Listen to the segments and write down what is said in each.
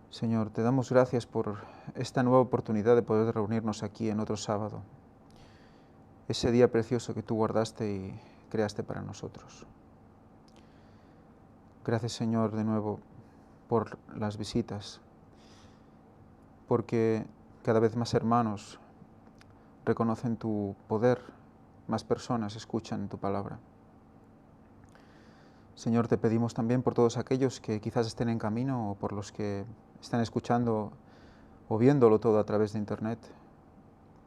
Señor, te damos gracias por esta nueva oportunidad de poder reunirnos aquí en otro sábado, ese día precioso que tú guardaste y creaste para nosotros. Gracias, Señor, de nuevo por las visitas, porque cada vez más hermanos reconocen tu poder, más personas escuchan tu palabra. Señor, te pedimos también por todos aquellos que quizás estén en camino o por los que están escuchando o viéndolo todo a través de Internet,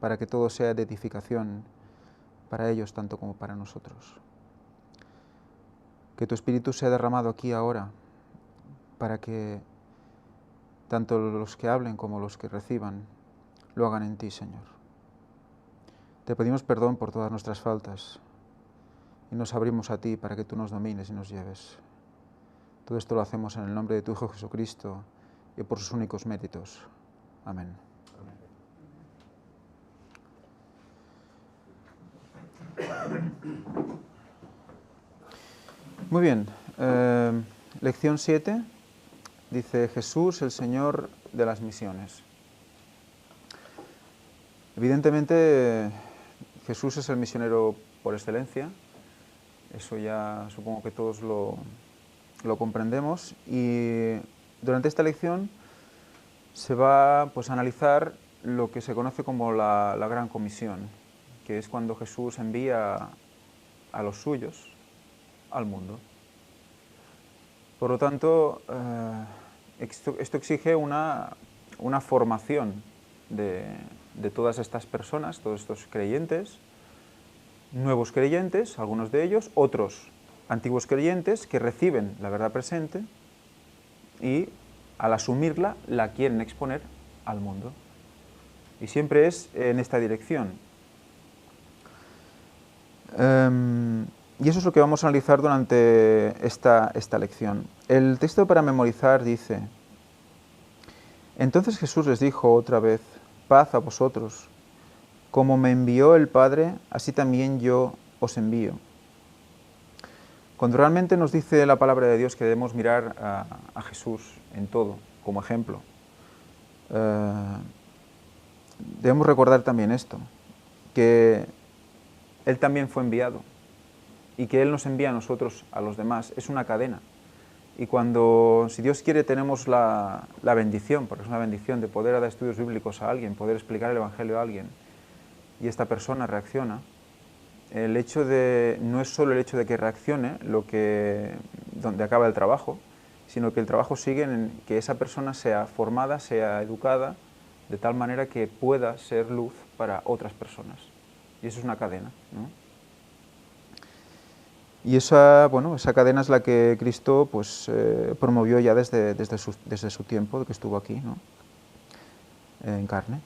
para que todo sea de edificación para ellos tanto como para nosotros. Que tu Espíritu sea derramado aquí ahora, para que tanto los que hablen como los que reciban lo hagan en ti, Señor. Te pedimos perdón por todas nuestras faltas y nos abrimos a ti para que tú nos domines y nos lleves. Todo esto lo hacemos en el nombre de tu Hijo Jesucristo y por sus únicos méritos. Amén. Muy bien, lección 7, dice Jesús, el Señor de las misiones. Evidentemente, Jesús es el misionero por excelencia, eso ya supongo que todos lo comprendemos, y durante esta lección se va pues, a analizar lo que se conoce como la Gran Comisión, que es cuando Jesús envía a los suyos al mundo. Por lo tanto, esto exige una formación de todas estas personas, todos estos creyentes, nuevos creyentes, algunos de ellos, otros antiguos creyentes que reciben la verdad presente y al asumirla la quieren exponer al mundo. Y siempre es en esta dirección. Y eso es lo que vamos a analizar durante esta lección. El texto para memorizar dice: Entonces Jesús les dijo otra vez: paz a vosotros. Como me envió el Padre, así también yo os envío. Cuando realmente nos dice la palabra de Dios que debemos mirar a Jesús en todo, como ejemplo, debemos recordar también esto, que Él también fue enviado y que Él nos envía a nosotros, a los demás. Es una cadena. Y cuando, si Dios quiere, tenemos la bendición, porque es una bendición de poder dar estudios bíblicos a alguien, poder explicar el Evangelio a alguien, y esta persona reacciona, el hecho de, no es solo el hecho de que reaccione donde acaba el trabajo, sino que el trabajo sigue en que esa persona sea formada, sea educada, de tal manera que pueda ser luz para otras personas. Y eso es una cadena, ¿no? Y esa cadena es la que Cristo pues, promovió ya desde su tiempo, que estuvo aquí, ¿no? En carne.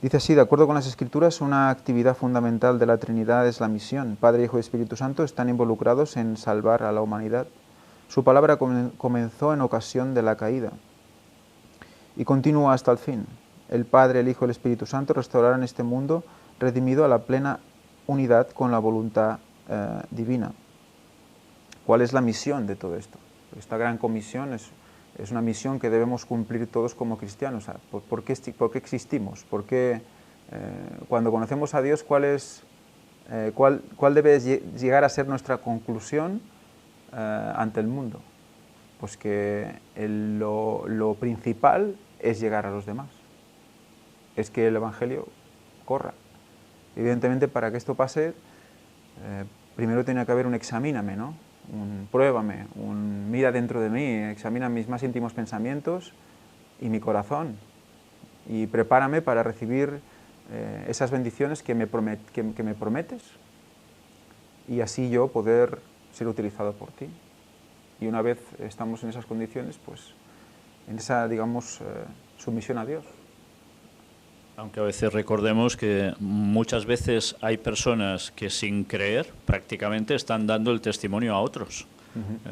Dice así: de acuerdo con las Escrituras, una actividad fundamental de la Trinidad es la misión. Padre, Hijo y Espíritu Santo están involucrados en salvar a la humanidad. Su palabra comenzó en ocasión de la caída y continúa hasta el fin. El Padre, el Hijo y el Espíritu Santo restaurarán este mundo redimido a la plena unidad con la voluntad divina. ¿Cuál es la misión de todo esto? Esta gran comisión es una misión que debemos cumplir todos como cristianos. ¿Por qué existimos? ¿Por qué, cuando conocemos a Dios, cuál debe llegar a ser nuestra conclusión ante el mundo? Pues que lo principal es llegar a los demás. Es que el Evangelio corra. Evidentemente, para que esto pase, primero tiene que haber un examíname, ¿no? Pruébame, mira dentro de mí, examina mis más íntimos pensamientos y mi corazón y prepárame para recibir esas bendiciones que me prometes y así yo poder ser utilizado por ti. Y una vez estamos en esas condiciones, pues en esa, digamos, sumisión a Dios. Aunque a veces recordemos que muchas veces hay personas que sin creer prácticamente están dando el testimonio a otros.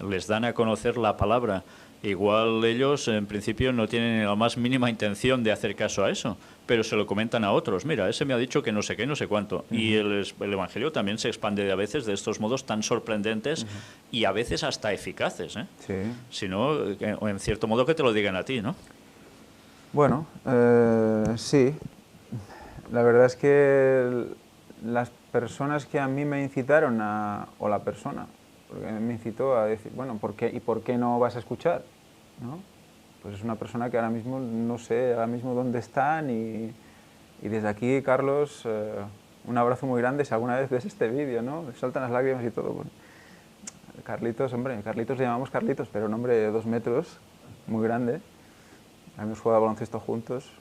Les dan a conocer la palabra Igual ellos en principio no tienen la más mínima intención de hacer caso a eso, pero se lo comentan a otros. Mira, ese me ha dicho que no sé qué, no sé cuánto. Y el Evangelio también se expande a veces de estos modos tan sorprendentes y a veces hasta eficaces, ¿eh? Sí. Si no, en cierto modo que te lo digan a ti, ¿no? Bueno, sí. La verdad es que las personas que a mí me incitaron o la persona, porque me incitó a decir, bueno, ¿y por qué no vas a escuchar? ¿No? Pues es una persona que ahora mismo no sé ahora mismo dónde están y desde aquí, Carlos, un abrazo muy grande si alguna vez ves este vídeo, ¿no? Me saltan las lágrimas y todo. Bueno, Carlitos, hombre, Carlitos le llamamos Carlitos, pero un hombre de 2 metros, muy grande. Hemos jugado a baloncesto juntos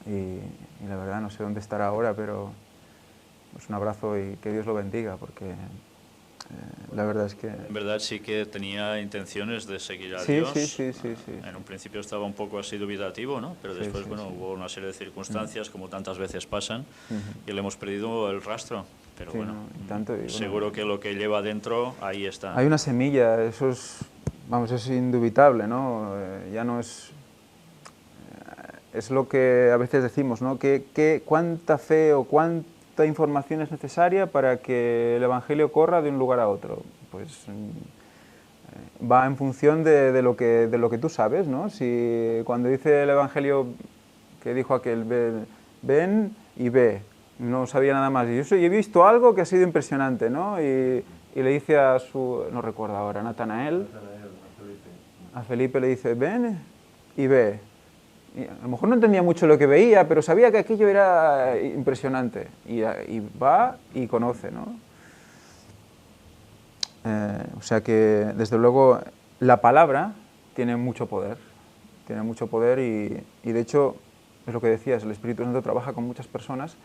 y la verdad no sé dónde estará ahora, pero pues un abrazo y que Dios lo bendiga, porque la verdad es que... En verdad sí que tenía intenciones de seguir a Sí, Dios. sí. En un principio estaba un poco así dubitativo, ¿no? Pero después, bueno, hubo una serie de circunstancias, como tantas veces pasan, y le hemos perdido el rastro. Pero Sí, bueno, y seguro que lo que lleva dentro, ahí está. Hay una semilla, eso es indubitable, ¿no? Ya no es... Es lo que a veces decimos, ¿no? ¿Cuánta fe o cuánta información es necesaria para que el Evangelio corra de un lugar a otro? Pues va en función de lo que tú sabes, ¿no? Si cuando dice el Evangelio que dijo aquel, ven y ve, no sabía nada más. Y yo he visto algo que ha sido impresionante, ¿no? Y le dice a no recuerdo ahora, Natanael, a Felipe le dice, ven y ve. Y a lo mejor no entendía mucho lo que veía, pero sabía que aquello era impresionante. Y va y conoce, ¿no? O sea que, desde luego, la palabra tiene mucho poder. Tiene mucho poder y de hecho, es lo que decías, el Espíritu Santo trabaja con muchas personas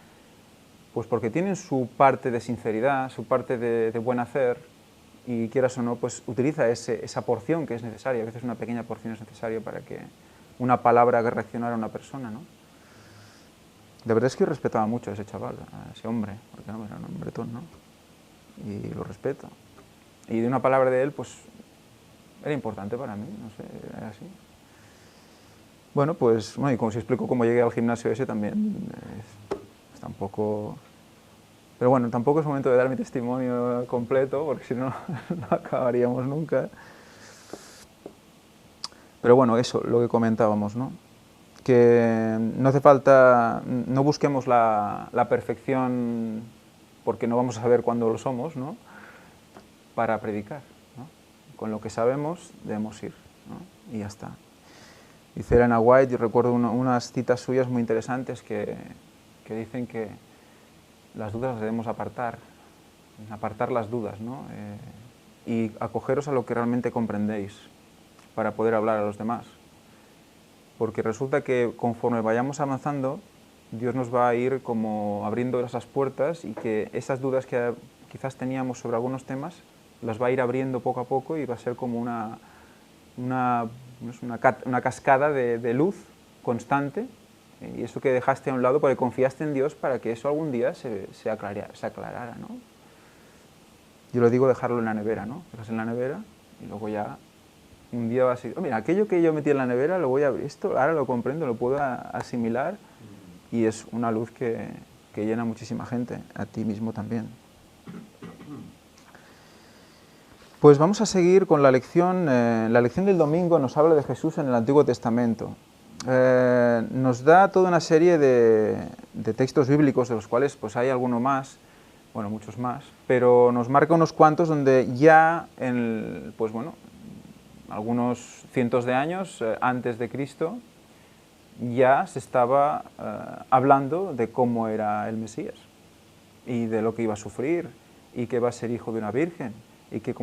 pues porque tienen su parte de sinceridad, su parte de buen hacer y quieras o no, pues utiliza esa porción que es necesaria. A veces una pequeña porción es necesaria para que una palabra haga reaccionar a una persona, ¿no? La verdad es que yo respetaba mucho a ese chaval, a ese hombre, porque no, era un hombretón, ¿no? Y lo respeto. Y de una palabra de él, pues, era importante para mí, no sé, era así. Bueno, pues, y como si explico cómo llegué al gimnasio ese también, es tampoco... Pero bueno, tampoco es momento de dar mi testimonio completo, porque si no, no acabaríamos nunca. Pero bueno, eso, lo que comentábamos, ¿no? Que no hace falta, no busquemos la perfección, porque no vamos a saber cuándo lo somos, ¿no? Para predicar, ¿no? Con lo que sabemos debemos ir, ¿no? Y ya está. Dice Elena White, yo recuerdo unas citas suyas muy interesantes que dicen que las dudas las debemos apartar las dudas, ¿no? Y acogeros a lo que realmente comprendéis para poder hablar a los demás. Porque resulta que conforme vayamos avanzando, Dios nos va a ir como abriendo esas puertas y que esas dudas que quizás teníamos sobre algunos temas las va a ir abriendo poco a poco y va a ser como una cascada de luz constante, y eso que dejaste a un lado porque confiaste en Dios para que eso algún día se aclarara, ¿no? Yo lo digo dejarlo en la nevera, ¿no? Dejas en la nevera y luego ya un día vas a decir, mira, aquello que yo metí en la nevera lo voy a abrir, esto ahora lo comprendo, lo puedo asimilar y es una luz que llena a muchísima gente, a ti mismo también. Pues vamos a seguir con la lección. La lección del domingo nos habla de Jesús en el Antiguo Testamento. Nos da toda una serie de textos bíblicos, de los cuales pues hay alguno más, bueno, muchos más, pero nos marca unos cuantos donde ya, pues bueno, algunos cientos de años antes de Cristo, ya se estaba hablando de cómo era el Mesías y de lo que iba a sufrir y que iba a ser hijo de una virgen y que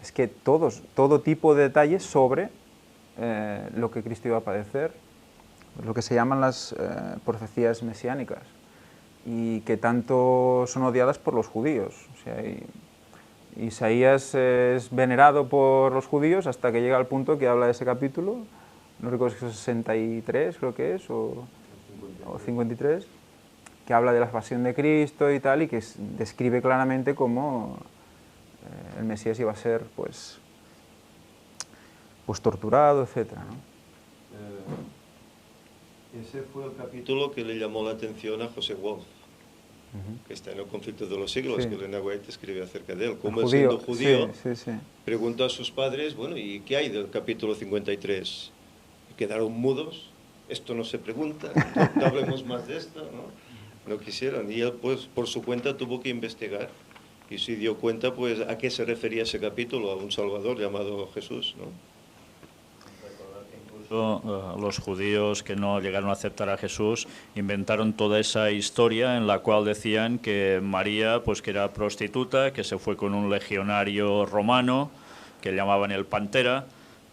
es que todo tipo de detalles sobre lo que Cristo iba a padecer, lo que se llaman las profecías mesiánicas y que tanto son odiadas por los judíos. O sea, Isaías es venerado por los judíos hasta que llega al punto que habla de ese capítulo, no recuerdo si es 63 creo que es, o 53, que habla de la pasión de Cristo y tal, y que describe claramente cómo el Mesías iba a ser, pues, pues torturado, etcétera, ¿no? Ese fue el capítulo que le llamó la atención a José Wolf, que está en el Conflicto de los Siglos, Sí. que Elena White escribe acerca de él. Como El él, siendo judío, sí. preguntó a sus padres, bueno, ¿y qué hay del capítulo 53? Y quedaron mudos, esto no se pregunta, no hablemos más de esto, ¿no? No quisieron, y él, pues, por su cuenta tuvo que investigar, y se dio cuenta, pues, a qué se refería ese capítulo, a un Salvador llamado Jesús, ¿no? Los judíos que no llegaron a aceptar a Jesús inventaron toda esa historia en la cual decían que María, pues que era prostituta, que se fue con un legionario romano que llamaban el Pantera,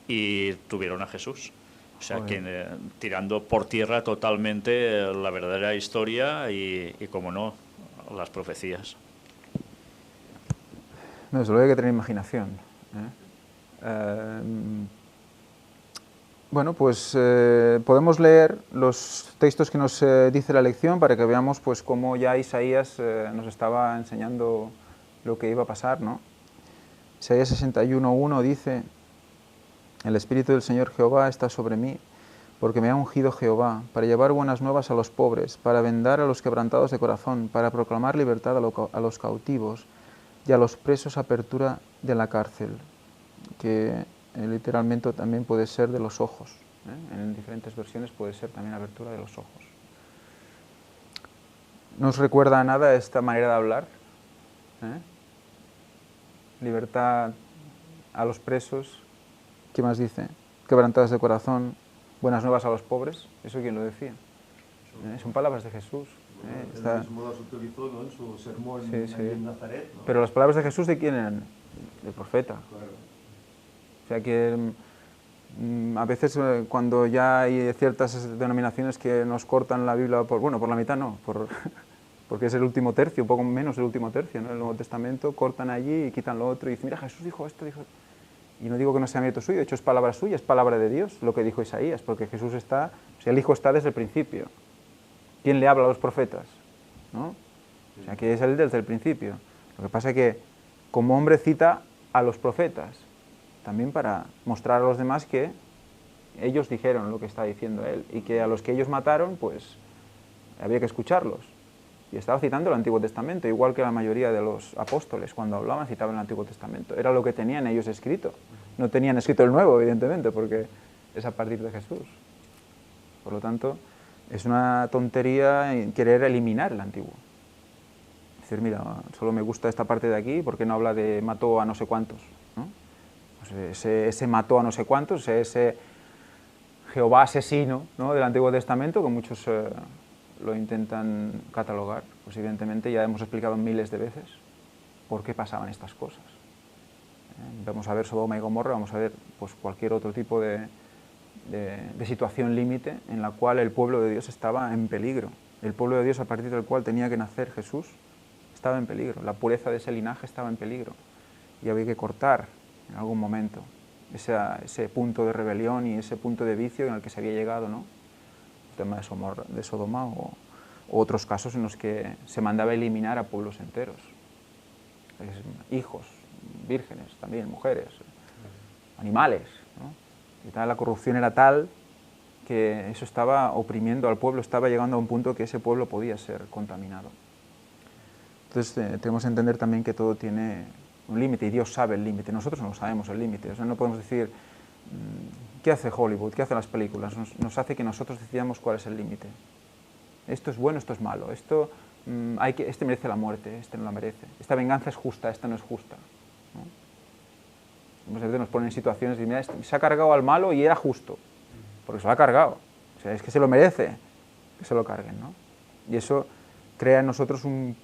y tuvieron a Jesús. O sea, que tirando por tierra totalmente la verdadera historia y como no, las profecías. No, solo hay que tener imaginación, bueno, pues podemos leer los textos que nos dice la lección para que veamos pues cómo ya Isaías nos estaba enseñando lo que iba a pasar, ¿no? Isaías 61:1 dice: el Espíritu del Señor Jehová está sobre mí, porque me ha ungido Jehová, para llevar buenas nuevas a los pobres, para vendar a los quebrantados de corazón, para proclamar libertad a los cautivos y a los presos apertura de la cárcel, que literalmente también puede ser de los ojos, en diferentes versiones puede ser también apertura de los ojos. ¿No os recuerda a nada esta manera de hablar? Libertad a los presos, ¿qué más dice? Quebrantados de corazón, buenas nuevas a los pobres, ¿eso quién lo decía? Son palabras de Jesús. Él mismo las utilizó, ¿no?, en su sermón en Nazaret, ¿no? Pero las palabras de Jesús, ¿de quién eran? Del profeta. Claro. O sea que a veces cuando ya hay ciertas denominaciones que nos cortan la Biblia, por la mitad no, porque es el último tercio, un poco menos el último tercio, ¿no? El Nuevo Testamento, cortan allí y quitan lo otro y dicen, mira, Jesús dijo esto, dijo... Y no digo que no sea mérito suyo, de hecho es palabra suya, es palabra de Dios, lo que dijo Isaías, porque Jesús está, o sea, el Hijo está desde el principio. ¿Quién le habla a los profetas? ¿No? O sea, que es él desde el principio. Lo que pasa es que como hombre cita a los profetas, también para mostrar a los demás que ellos dijeron lo que está diciendo él, y que a los que ellos mataron, pues había que escucharlos. Y estaba citando el Antiguo Testamento, igual que la mayoría de los apóstoles, cuando hablaban, citaban el Antiguo Testamento. Era lo que tenían ellos escrito. No tenían escrito el Nuevo, evidentemente, porque es a partir de Jesús. Por lo tanto, es una tontería querer eliminar el Antiguo. Decir, mira, solo me gusta esta parte de aquí, porque no habla de mató a no sé cuántos, ¿no? Pues ese mató a no sé cuántos, ese Jehová asesino, ¿no?, del Antiguo Testamento, que muchos lo intentan catalogar, pues evidentemente ya hemos explicado miles de veces por qué pasaban estas cosas. Vamos a ver Sodoma y Gomorra, vamos a ver pues cualquier otro tipo de situación límite en la cual el pueblo de Dios estaba en peligro. El pueblo de Dios, a partir del cual tenía que nacer Jesús, estaba en peligro. La pureza de ese linaje estaba en peligro. Y había que cortar en algún momento ese punto de rebelión y ese punto de vicio en el que se había llegado, ¿no? El tema de Sodoma o otros casos en los que se mandaba eliminar a pueblos enteros. Hijos, vírgenes también, mujeres, animales, ¿no? Y tal, la corrupción era tal que eso estaba oprimiendo al pueblo, estaba llegando a un punto que ese pueblo podía ser contaminado. Entonces tenemos que entender también que todo tiene un límite y Dios sabe el límite, nosotros no sabemos el límite, o sea, no podemos decir ¿qué hace Hollywood? ¿Qué hacen las películas? Nos hace que nosotros decidamos cuál es el límite. Esto es bueno, esto es malo, este merece la muerte, este no la merece, esta venganza es justa, esta no es justa, ¿no? Muchas veces nos ponen en situaciones y mira, se ha cargado al malo y era justo, porque se lo ha cargado, o sea, es que se lo merece que se lo carguen, ¿no? Y eso crea en nosotros un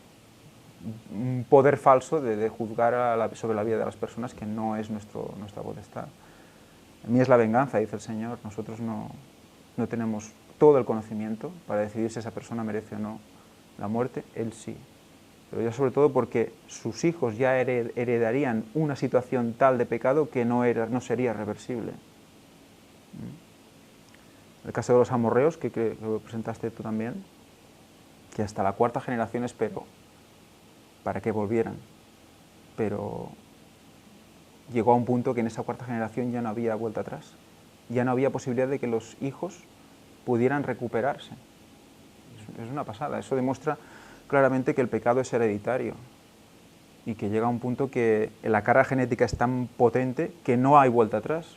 poder falso de juzgar sobre la vida de las personas que no es nuestra potestad. A mí es la venganza, dice el Señor, nosotros no tenemos todo el conocimiento para decidir si esa persona merece o no la muerte, Él sí. Pero ya sobre todo porque sus hijos ya heredarían una situación tal de pecado que no sería reversible. El caso de los amorreos, que lo presentaste tú también, que hasta la 4ª generación esperó para que volvieran, pero llegó a un punto que en esa cuarta generación ya no había vuelta atrás. Ya no había posibilidad de que los hijos pudieran recuperarse. Es una pasada. Eso demuestra claramente que el pecado es hereditario y que llega a un punto que la carga genética es tan potente que no hay vuelta atrás.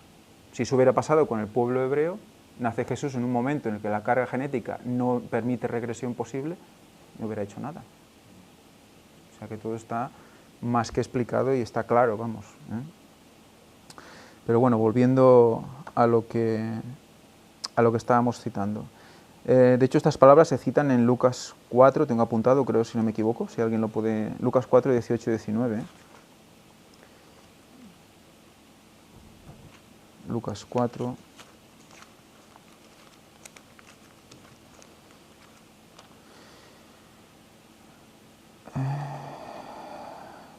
Si eso hubiera pasado con el pueblo hebreo, nace Jesús en un momento en el que la carga genética no permite regresión posible, no hubiera hecho nada. O sea que todo está más que explicado y está claro, vamos. Pero bueno, volviendo a lo que estábamos citando. De hecho, estas palabras se citan en Lucas 4, tengo apuntado, creo, si no me equivoco, si alguien lo puede... Lucas 4, 18 y 19. Lucas 4...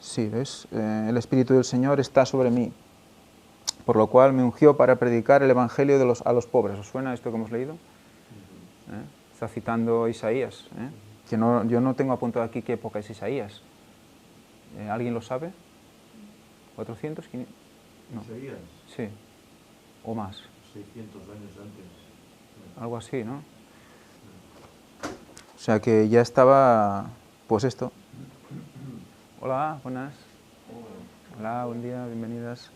Sí, ¿ves? El Espíritu del Señor está sobre mí, por lo cual me ungió para predicar el Evangelio a los pobres. ¿Os suena esto que hemos leído? Está citando Isaías, que yo no tengo apuntado aquí qué época es Isaías. ¿Alguien lo sabe? ¿400? 500? No. ¿Isaías? Sí, o más. 600 años antes. Algo así, ¿no? O sea que ya estaba, pues esto. Hola, buenas. Hola, buen día, bienvenidas.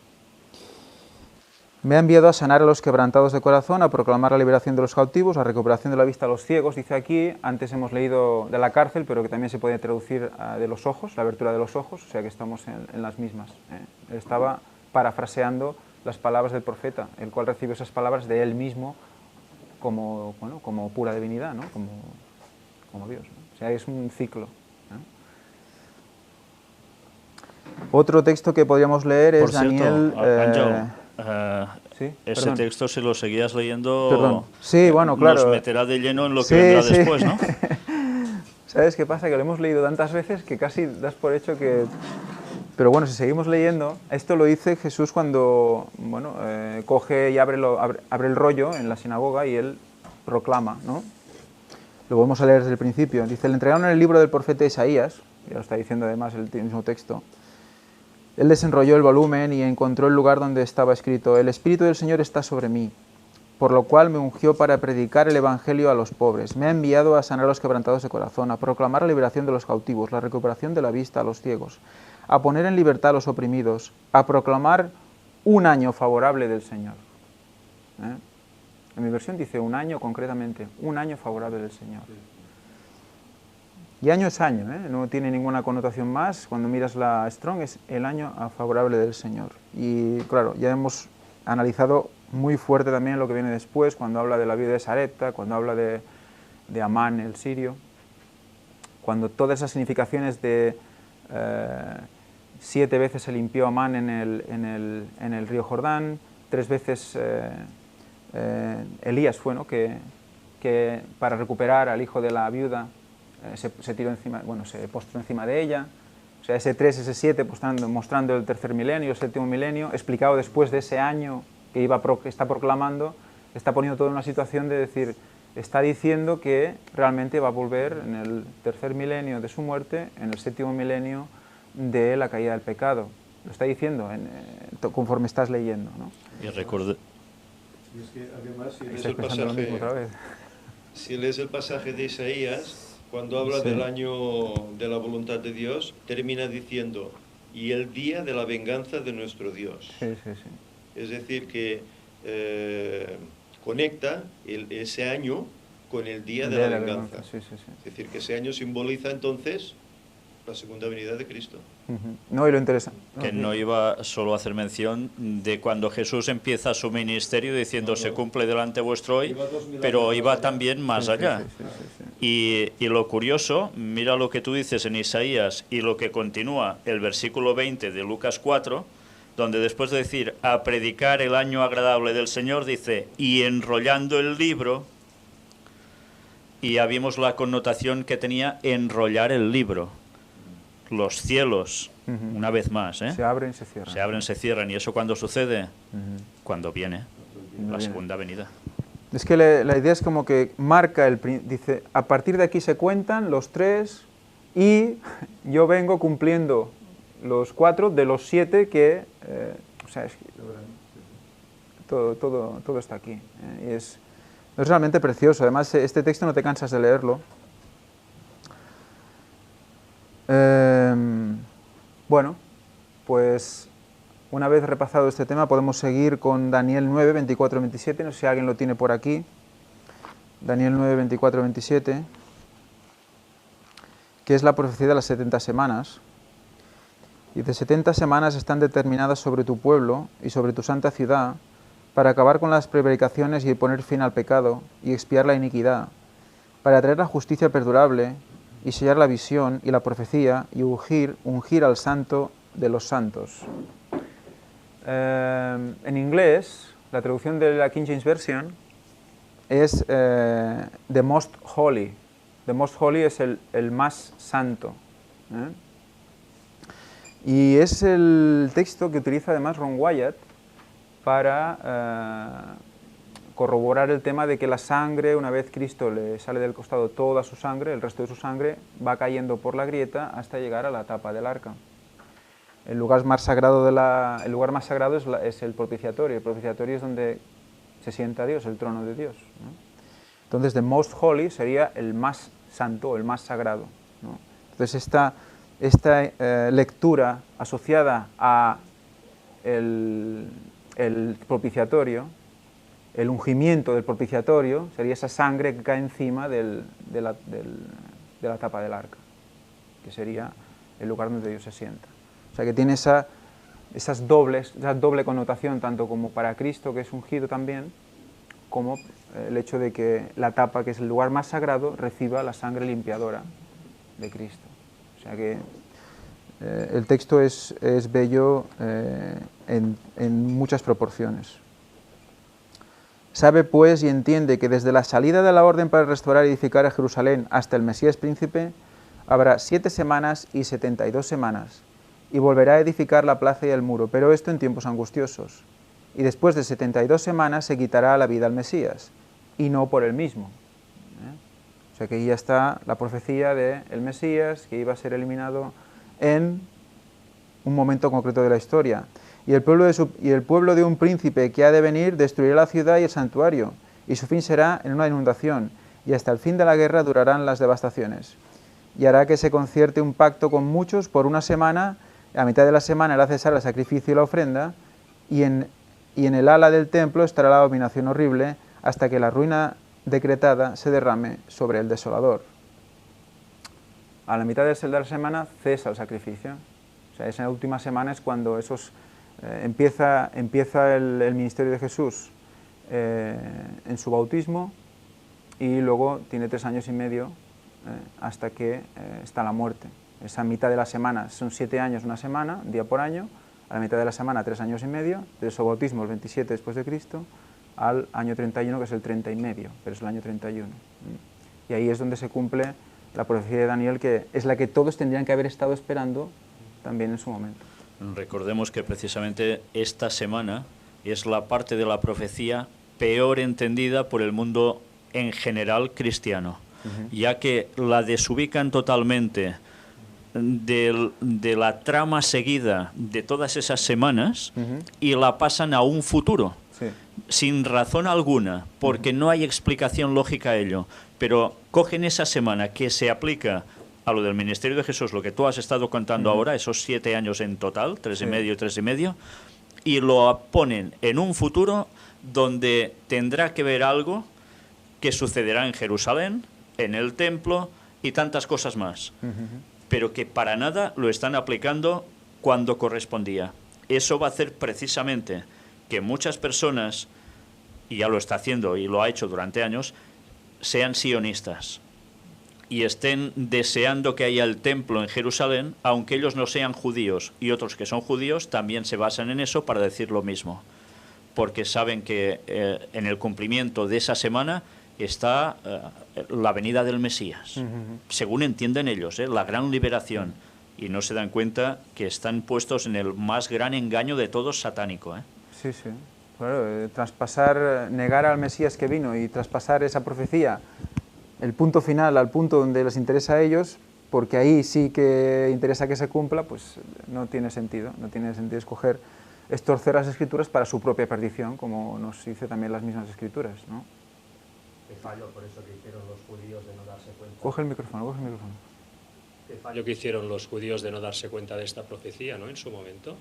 Me ha enviado a sanar a los quebrantados de corazón, a proclamar la liberación de los cautivos, la recuperación de la vista a los ciegos, dice aquí. Antes hemos leído de la cárcel, pero que también se puede traducir de los ojos, la abertura de los ojos, o sea que estamos en las mismas. Él estaba parafraseando las palabras del profeta, el cual recibió esas palabras de él mismo como, bueno, como pura divinidad, ¿no? como Dios, ¿no? O sea, es un ciclo. Otro texto que podríamos leer es Daniel... ¿sí? Ese Perdón. texto, si lo seguías leyendo, Perdón. Sí, bueno, claro. nos meterá de lleno en lo que vendrá después, ¿no? ¿Sabes qué pasa? Que lo hemos leído tantas veces que casi das por hecho que... Pero bueno, si seguimos leyendo, esto lo dice Jesús cuando, bueno, coge y abre el rollo en la sinagoga y él proclama, ¿no? Lo vamos a leer desde el principio. Dice, le entregaron el libro del profeta Isaías, ya lo está diciendo además el mismo texto. Él desenrolló el volumen y encontró el lugar donde estaba escrito, el Espíritu del Señor está sobre mí, por lo cual me ungió para predicar el Evangelio a los pobres. Me ha enviado a sanar a los quebrantados de corazón, a proclamar la liberación de los cautivos, la recuperación de la vista a los ciegos, a poner en libertad a los oprimidos, a proclamar un año favorable del Señor. En mi versión dice un año concretamente, un año favorable del Señor. Y año es año, no tiene ninguna connotación más. Cuando miras la Strong es el año favorable del Señor. Y claro, ya hemos analizado muy fuerte también lo que viene después, cuando habla de la vida de Sarepta, cuando habla de Amán el sirio, cuando todas esas significaciones de 7 veces se limpió Amán en el río Jordán, 3 veces Elías fue, ¿no? que para recuperar al hijo de la viuda se tiró encima, bueno, se postró encima de ella. O sea, ese 3, ese 7 mostrando el tercer milenio, el séptimo milenio, explicado después de ese año que está proclamando, está poniendo todo en una situación de decir, está diciendo que realmente va a volver en el tercer milenio de su muerte, en el séptimo milenio de la caída del pecado. Lo está diciendo conforme estás leyendo, ¿no? Y recuerdo... Y es que además, si lees el pasaje de Isaías, cuando habla del año de la voluntad de Dios, termina diciendo, y el día de la venganza de nuestro Dios. Sí. Es decir, que conecta ese año con el día de la venganza. Sí. Es decir, que ese año simboliza entonces la segunda venida de Cristo. No, y lo interesante... Que no iba solo a hacer mención de cuando Jesús empieza su ministerio diciendo se cumple delante vuestro hoy, pero iba también más allá. Sí. Y lo curioso, mira lo que tú dices en Isaías y lo que continúa el versículo 20 de Lucas 4, donde después de decir a predicar el año agradable del Señor, dice y enrollando el libro, y ya vimos la connotación que tenía enrollar el libro. Los cielos, una vez más, se abren, se cierran. Se abren, se cierran. ¿Y eso cuándo sucede? Cuando viene la segunda venida. Es que la idea es como que marca dice, a partir de aquí se cuentan los 3 y yo vengo cumpliendo los 4 de los 7 que o sea, todo está aquí. Y es realmente precioso. Además, este texto no te cansas de leerlo. Bueno, pues una vez repasado este tema podemos seguir con Daniel 9, 24, 27. No sé si alguien lo tiene por aquí. Daniel 9, 24, 27, que es la profecía de las 70 semanas. Dice: 70 semanas están determinadas sobre tu pueblo y sobre tu santa ciudad, para acabar con las prevaricaciones y poner fin al pecado y expiar la iniquidad, para traer la justicia perdurable y sellar la visión y la profecía y ungir al santo de los santos. En inglés, la traducción de la King James Version es The Most Holy. The Most Holy es el más santo. Y es el texto que utiliza además Ron Wyatt para corroborar el tema de que la sangre, una vez Cristo le sale del costado toda su sangre, el resto de su sangre va cayendo por la grieta hasta llegar a la tapa del arca. El lugar más sagrado, es el propiciatorio. El propiciatorio es donde se sienta Dios, el trono de Dios, ¿no? Entonces, the most holy sería el más santo, el más sagrado, ¿no? Entonces, esta lectura asociada a el propiciatorio, el ungimiento del propiciatorio, sería esa sangre que cae encima de la tapa del arca, que sería el lugar donde Dios se sienta. O sea que tiene esa doble connotación, tanto como para Cristo, que es ungido también, como el hecho de que la tapa, que es el lugar más sagrado, reciba la sangre limpiadora de Cristo. O sea que el texto es bello en muchas proporciones. Sabe pues y entiende que desde la salida de la orden para restaurar y edificar a Jerusalén hasta el Mesías príncipe, habrá 7 semanas y 72 semanas, y volverá a edificar la plaza y el muro, pero esto en tiempos angustiosos. Y después de 72 semanas se quitará la vida al Mesías, y no por él mismo. O sea que ya está la profecía del Mesías, que iba a ser eliminado en un momento concreto de la historia. Y el pueblo de un príncipe que ha de venir destruirá la ciudad y el santuario, y su fin será en una inundación, y hasta el fin de la guerra durarán las devastaciones. Y hará que se concierte un pacto con muchos por una semana, a mitad de la semana hará cesar el sacrificio y la ofrenda, y en el ala del templo estará la abominación horrible, hasta que la ruina decretada se derrame sobre el desolador. A la mitad de la semana cesa el sacrificio. O sea, esa última semana es cuando empieza el ministerio de Jesús en su bautismo, y luego tiene 3 años y medio hasta que está la muerte. Esa mitad de la semana son 7 años una semana, un día por año. A la mitad de la semana 3 años y medio, de su bautismo el 27 después de Cristo, al año 31, que es el 30 y medio, pero es el año 31. Y ahí es donde se cumple la profecía de Daniel, que es la que todos tendrían que haber estado esperando también en su momento. Recordemos que precisamente esta semana es la parte de la profecía peor entendida por el mundo en general cristiano, ya que la desubican totalmente de la trama seguida de todas esas semanas y la pasan a un futuro, sin razón alguna, porque no hay explicación lógica a ello. Pero cogen esa semana que se aplica a lo del ministerio de Jesús, lo que tú has estado contando ahora, esos 7 años en total, 3 y medio, 3 y medio, y lo ponen en un futuro donde tendrá que ver algo que sucederá en Jerusalén, en el templo y tantas cosas más, pero que para nada lo están aplicando cuando correspondía. Eso va a hacer precisamente que muchas personas, y ya lo está haciendo y lo ha hecho durante años, sean sionistas y estén deseando que haya el templo en Jerusalén, aunque ellos no sean judíos, y otros que son judíos también se basan en eso para decir lo mismo, porque saben que en el cumplimiento de esa semana está la venida del Mesías, según entienden ellos, la gran liberación, y no se dan cuenta que están puestos en el más gran engaño de todos, satánico. Sí, sí. Claro, traspasar, negar al Mesías que vino y traspasar esa profecía, el punto final al punto donde les interesa a ellos, porque ahí sí que interesa que se cumpla, pues no tiene sentido escoger es torcer las Escrituras para su propia perdición, como nos dice también las mismas Escrituras, ¿no? Qué fallo por eso que hicieron los judíos de no darse cuenta. Coge el micrófono, coge el micrófono. Qué fallo que hicieron los judíos de no darse cuenta de esta profecía, ¿no? En su momento.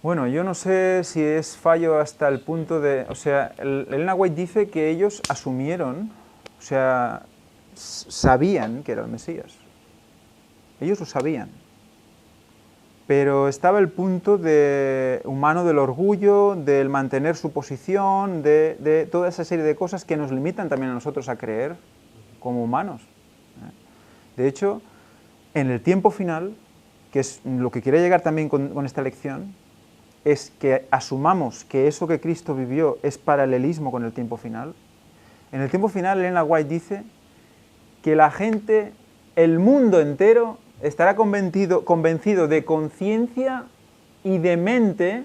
Bueno, yo no sé si es fallo hasta el punto de... O sea, Elena White dice que ellos asumieron, o sea, sabían que era el Mesías. Ellos lo sabían. Pero estaba el punto humano del orgullo, del mantener su posición, de toda esa serie de cosas que nos limitan también a nosotros a creer como humanos. De hecho, en el tiempo final, que es lo que quiere llegar también con esta lección, es que asumamos que eso que Cristo vivió es paralelismo con el tiempo final. En el tiempo final, Elena White dice que la gente, el mundo entero, estará convencido de conciencia y de mente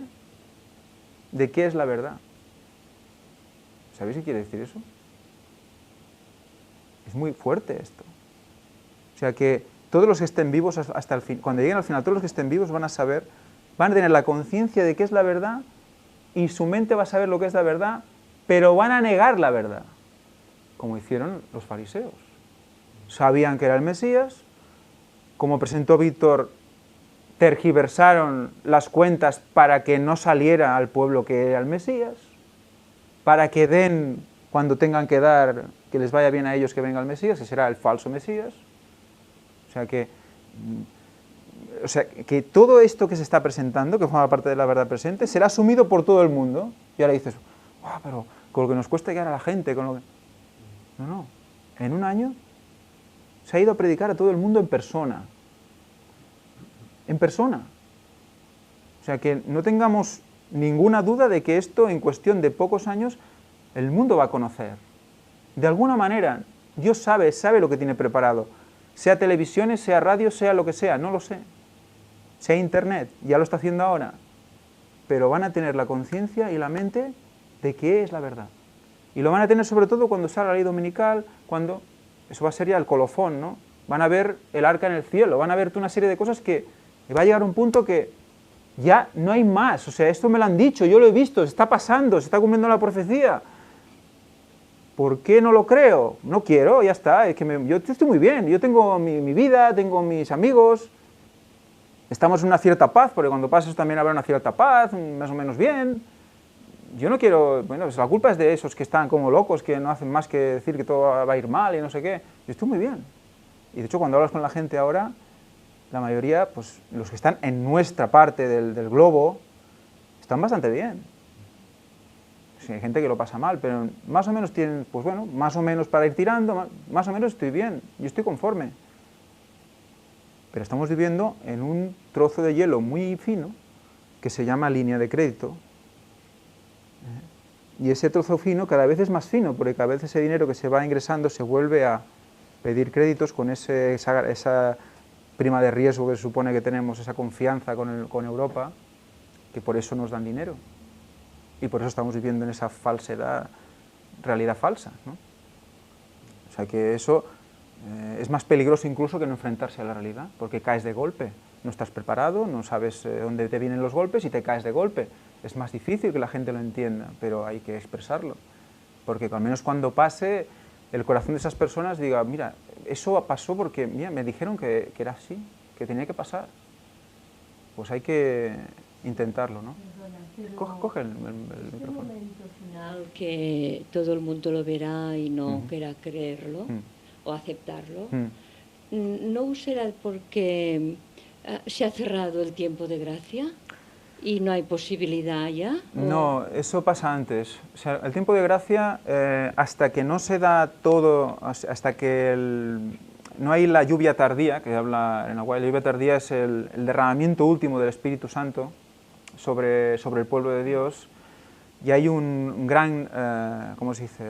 de qué es la verdad. ¿Sabéis qué quiere decir eso? Es muy fuerte esto. O sea que todos los que estén vivos hasta el fin, cuando lleguen al final, todos los que estén vivos van a saber, van a tener la conciencia de qué es la verdad y su mente va a saber lo que es la verdad, pero van a negar la verdad, como hicieron los fariseos. Sabían que era el Mesías, como presentó Víctor, tergiversaron las cuentas para que no saliera al pueblo que era el Mesías, para que den, cuando tengan que dar, que les vaya bien a ellos que venga el Mesías, que será el falso Mesías. O sea, que todo esto que se está presentando, que forma parte de la verdad presente, será asumido por todo el mundo. Y ahora dices, wow, pero con lo que nos cuesta llegar a la gente, con lo que... No, en un año se ha ido a predicar a todo el mundo en persona. En persona. O sea, que no tengamos ninguna duda de que esto, en cuestión de pocos años, el mundo va a conocer. De alguna manera, Dios sabe lo que tiene preparado. Sea televisiones, sea radio, sea lo que sea, no lo sé. Sea internet, ya lo está haciendo ahora. Pero van a tener la conciencia y la mente de qué es la verdad. Y lo van a tener sobre todo cuando salga la ley dominical, cuando... Eso va a ser ya el colofón, ¿no? Van a ver el arca en el cielo, van a ver una serie de cosas que va a llegar a un punto que ya no hay más. O sea, esto me lo han dicho, yo lo he visto, se está pasando, se está cumpliendo la profecía. ¿Por qué no lo creo? No quiero, ya está, es que yo estoy muy bien, yo tengo mi vida, tengo mis amigos, estamos en una cierta paz, porque cuando pasa eso también habrá una cierta paz, más o menos bien. Yo no quiero, bueno, pues la culpa es de esos que están como locos, que no hacen más que decir que todo va a ir mal y no sé qué. Yo estoy muy bien. Y de hecho cuando hablas con la gente ahora, la mayoría, pues los que están en nuestra parte del globo, están bastante bien. Sí, hay gente que lo pasa mal, pero más o menos tienen, pues bueno, más o menos para ir tirando, más o menos estoy bien, yo estoy conforme. Pero estamos viviendo en un trozo de hielo muy fino, que se llama línea de crédito. Y ese trozo fino cada vez es más fino, porque cada vez ese dinero que se va ingresando se vuelve a pedir créditos con esa prima de riesgo que se supone que tenemos, esa confianza con Europa, que por eso nos dan dinero. Y por eso estamos viviendo en esa falsedad, realidad falsa, ¿no? O sea que eso es más peligroso incluso que no enfrentarse a la realidad, porque caes de golpe. No estás preparado, no sabes dónde te vienen los golpes y te caes de golpe. Es más difícil que la gente lo entienda, pero hay que expresarlo. Porque al menos cuando pase, el corazón de esas personas diga, mira, eso pasó porque mira, me dijeron que era así, que tenía que pasar. Pues hay que intentarlo, ¿no? Coge el micrófono. Este momento final que todo el mundo lo verá y no quiera creerlo o aceptarlo, ¿no será porque se ha cerrado el tiempo de gracia y no hay posibilidad ya? No, eso pasa antes. O sea, el tiempo de gracia, hasta que no se da todo, hasta que no hay la lluvia tardía, que habla en la lluvia tardía es el derramamiento último del Espíritu Santo sobre el pueblo de Dios, y hay un gran, ¿cómo se dice?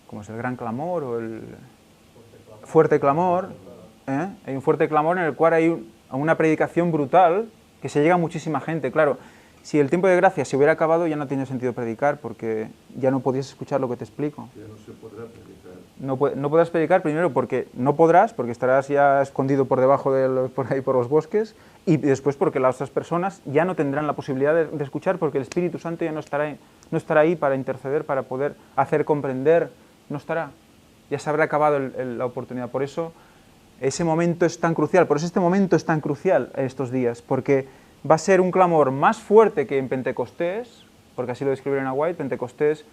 ¿Cómo es? El gran clamor o el fuerte clamor. Hay un fuerte clamor en el cual hay una predicación brutal que se llega a muchísima gente. Claro, si el tiempo de gracia se hubiera acabado, ya no tiene sentido predicar, porque ya no podías escuchar lo que te explico. Ya no se podrá predicar. No podrás predicar primero porque no podrás, porque estarás ya escondido por debajo por ahí por los bosques, y después porque las otras personas ya no tendrán la posibilidad de escuchar, porque el Espíritu Santo ya no estará ahí para interceder, para poder hacer comprender, no estará. Ya se habrá acabado la oportunidad. Por eso ese momento es tan crucial, por eso este momento es tan crucial estos días, porque va a ser un clamor más fuerte que en Pentecostés, porque así lo describe Elena White. Pentecostés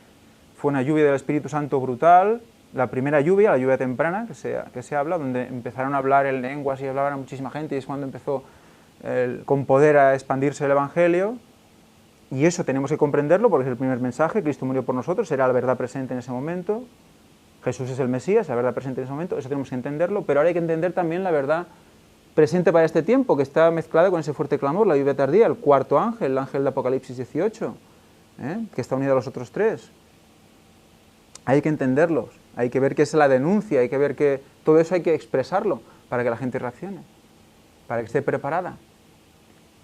fue una lluvia del Espíritu Santo brutal, la primera lluvia, la lluvia temprana que se habla, donde empezaron a hablar en lenguas y hablaban a muchísima gente, y es cuando empezó con poder a expandirse el Evangelio. Y eso tenemos que comprenderlo, porque es el primer mensaje: Cristo murió por nosotros, era la verdad presente en ese momento, Jesús es el Mesías, la verdad presente en ese momento, eso tenemos que entenderlo, pero ahora hay que entender también la verdad presente para este tiempo, que está mezclada con ese fuerte clamor, la lluvia tardía, el cuarto ángel, el ángel de Apocalipsis 18, que está unido a los otros tres. Hay que entenderlos, hay que ver qué es la denuncia, hay que ver que todo eso hay que expresarlo para que la gente reaccione, para que esté preparada.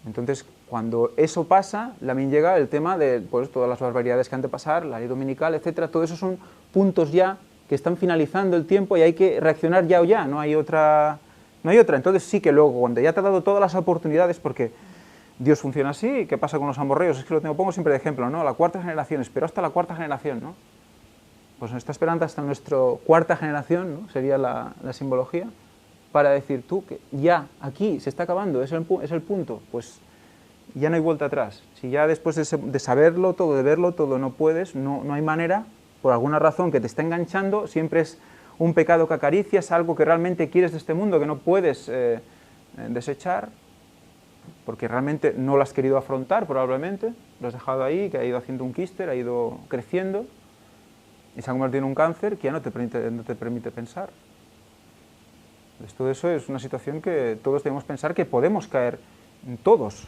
Entonces, cuando eso pasa, también llega el tema de pues, todas las barbaridades que han de pasar, la ley dominical, etcétera. Todo eso son puntos ya que están finalizando el tiempo y hay que reaccionar ya o ya, no hay otra. Entonces sí que luego, cuando ya te ha dado todas las oportunidades, porque Dios funciona así, ¿qué pasa con los amorreos? Es que lo pongo siempre de ejemplo, ¿no? La cuarta generación, espero hasta la cuarta generación, ¿no? Pues nos está esperando hasta nuestra cuarta generación, ¿no? Sería la simbología, para decir tú que ya, aquí, se está acabando, es el punto, pues ya no hay vuelta atrás. Si ya después de saberlo todo, de verlo todo, no puedes, no hay manera, por alguna razón que te está enganchando, siempre es un pecado que acaricias, algo que realmente quieres de este mundo, que no puedes desechar, porque realmente no lo has querido afrontar probablemente, lo has dejado ahí, que ha ido haciendo un quíster, ha ido creciendo, y se ha convertido en un cáncer que ya no te permite pensar. Pues todo eso es una situación que todos debemos pensar que podemos caer, todos,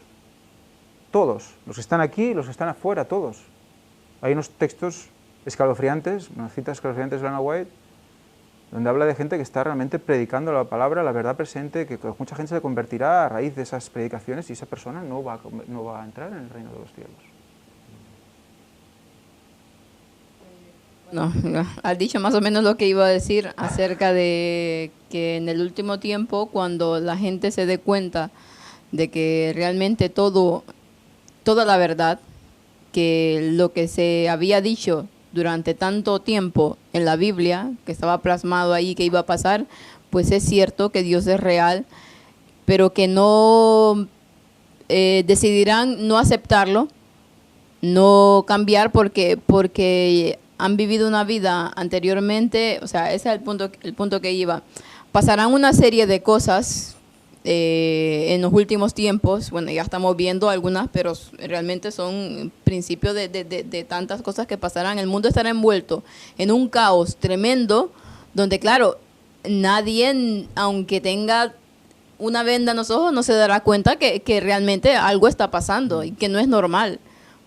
los que están aquí, los que están afuera, todos. Hay unos textos escalofriantes, unas citas escalofriantes de Elena White, donde habla de gente que está realmente predicando la palabra, la verdad presente, que mucha gente se convertirá a raíz de esas predicaciones y esa persona no va a entrar en el reino de los cielos. No, has dicho más o menos lo que iba a decir acerca de que en el último tiempo, cuando la gente se dé cuenta de que realmente toda la verdad, que lo que se había dicho durante tanto tiempo en la Biblia, que estaba plasmado ahí, que iba a pasar, pues es cierto que Dios es real, pero que no decidirán no aceptarlo, no cambiar porque han vivido una vida anteriormente, o sea, ese es el punto que iba. Pasarán una serie de cosas en los últimos tiempos, bueno, ya estamos viendo algunas, pero realmente son principios de tantas cosas que pasarán. El mundo estará envuelto en un caos tremendo, donde claro, nadie, aunque tenga una venda en los ojos, no se dará cuenta que realmente algo está pasando y que no es normal,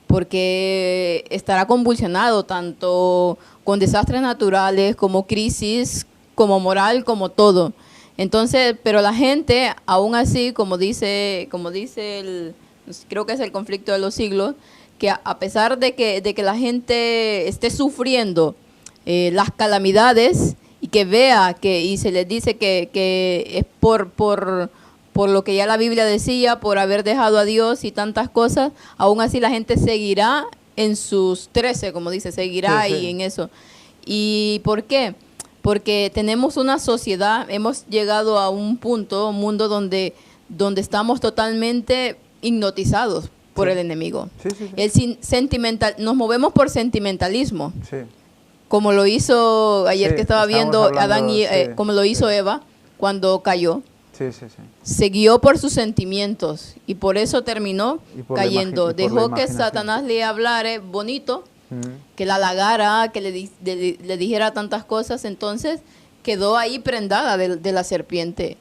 porque estará convulsionado tanto con desastres naturales, como crisis, como moral, como todo. Entonces, pero la gente, aún así, como dice creo que es el conflicto de los siglos, que a pesar de que la gente esté sufriendo las calamidades y que vea y se les dice que es por lo que ya la Biblia decía, por haber dejado a Dios y tantas cosas, aún así la gente seguirá en sus 13, como dice, seguirá ahí en eso. ¿Y por qué? Porque tenemos una sociedad, hemos llegado a un mundo donde estamos totalmente hipnotizados por el enemigo. Nos movemos por sentimentalismo, como lo hizo ayer que estaba viendo Adán y como lo hizo Eva cuando cayó. Se guió por sus sentimientos y por eso terminó cayendo. Dejó que Satanás le hablara bonito, que la halagara, que le dijera tantas cosas. Entonces quedó ahí prendada de la serpiente,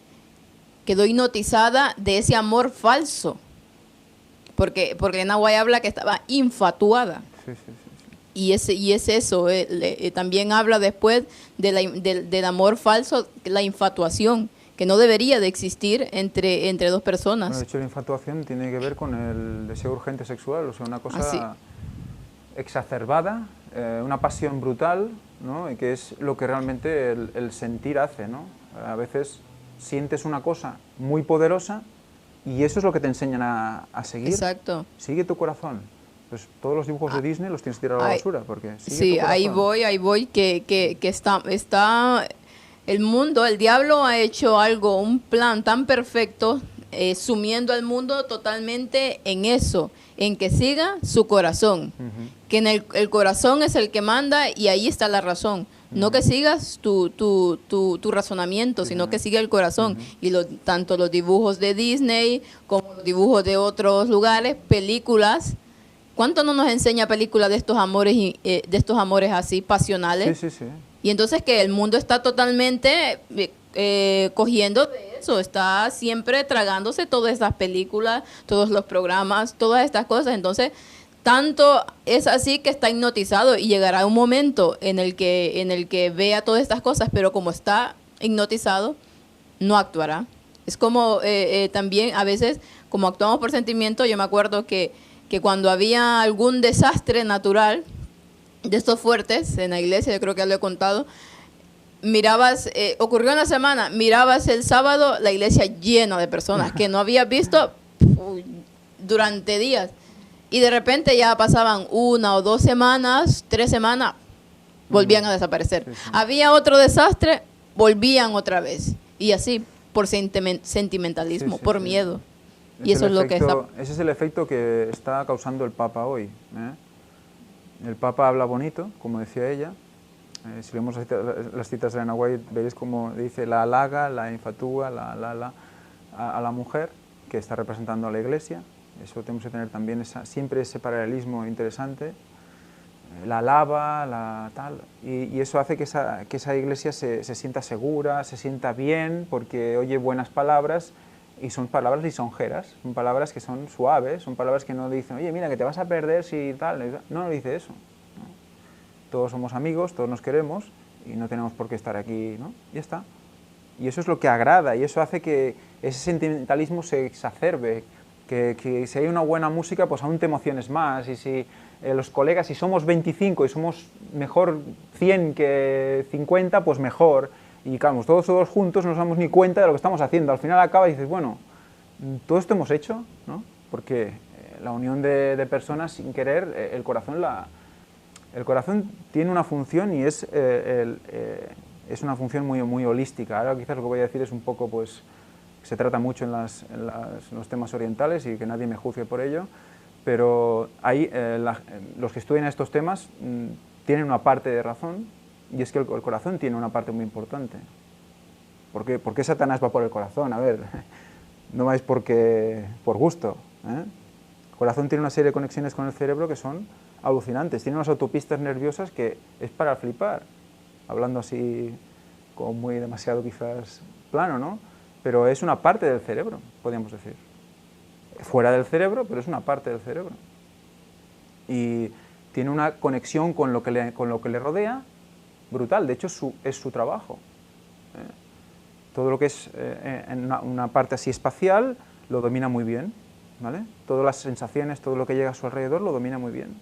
quedó hipnotizada de ese amor falso, porque Nahuay habla que estaba infatuada. Y es eso, también habla después del amor falso, la infatuación, que no debería de existir entre dos personas. Bueno, de hecho, la infatuación tiene que ver con el deseo urgente sexual, o sea, una cosa exacerbada, una pasión brutal, ¿no? Y que es lo que realmente el sentir hace, ¿no? A veces sientes una cosa muy poderosa y eso es lo que te enseñan a seguir. Exacto. Sigue tu corazón. Pues todos los dibujos de Disney los tienes que tirar a la basura, porque sigue sí, tu corazón. ahí voy, que está el mundo, el diablo ha hecho algo, un plan tan perfecto, sumiendo al mundo totalmente en eso, en que siga su corazón, que en el corazón es el que manda y ahí está la razón. No que sigas tu razonamiento, sino que siga el corazón. Y tanto los dibujos de Disney como los dibujos de otros lugares, películas. ¿Cuánto no nos enseña películas de estos amores así pasionales? Sí, sí, sí. Y entonces que el mundo está totalmente cogiendo de eso, está siempre tragándose todas estas películas, todos los programas, todas estas cosas. Entonces, tanto es así que está hipnotizado y llegará un momento en el que vea todas estas cosas, pero como está hipnotizado, no actuará. Es como también a veces, como actuamos por sentimiento, yo me acuerdo que cuando había algún desastre natural de estos fuertes en la iglesia, yo creo que ya lo he contado, mirabas, ocurrió en la semana, mirabas el sábado la iglesia llena de personas que no habías visto durante días. Y de repente ya pasaban 1 o 2 semanas, 3 semanas, volvían a desaparecer. Sí, sí. Había otro desastre, volvían otra vez. Y así, por sentimentalismo, por miedo. Y eso es lo que está... Ese es el efecto que está causando el Papa hoy. El Papa habla bonito, como decía ella. Si leemos las citas de Elena White, veréis cómo dice la halaga, la infatúa, a la mujer que está representando a la Iglesia. Eso tenemos que tener también siempre ese paralelismo interesante. La alaba, la tal. Y eso hace que esa Iglesia se sienta segura, se sienta bien, porque oye buenas palabras. Y son palabras lisonjeras, son palabras que son suaves, son palabras que no dicen, oye, mira, que te vas a perder si tal. No dice eso. ¿No? Todos somos amigos, todos nos queremos y no tenemos por qué estar aquí, ¿no? Ya está. Y eso es lo que agrada y eso hace que ese sentimentalismo se exacerbe, que si hay una buena música, pues aún te emociones más. Y si los colegas, si somos 25 y somos mejor 100 que 50, pues mejor. Y claro, todos juntos no nos damos ni cuenta de lo que estamos haciendo. Al final acaba y dices, bueno, todo esto hemos hecho, ¿no? Porque la unión de personas sin querer, el corazón tiene una función y es una función muy, muy holística. Ahora quizás lo que voy a decir es un poco, pues, se trata mucho en los temas orientales y que nadie me juzgue por ello, pero los que estudian estos temas tienen una parte de razón. Y es que el corazón tiene una parte muy importante. ¿Por qué Satanás va por el corazón? A ver, no vais por gusto. El corazón tiene una serie de conexiones con el cerebro que son alucinantes. Tiene unas autopistas nerviosas que es para flipar. Hablando así, como muy demasiado quizás plano, ¿no? Pero es una parte del cerebro, podríamos decir. Fuera del cerebro, pero es una parte del cerebro. Y tiene una conexión con lo que le rodea, brutal. De hecho es su trabajo. Todo lo que es en una parte así espacial lo domina muy bien, ¿vale? Todas las sensaciones, todo lo que llega a su alrededor lo domina muy bien.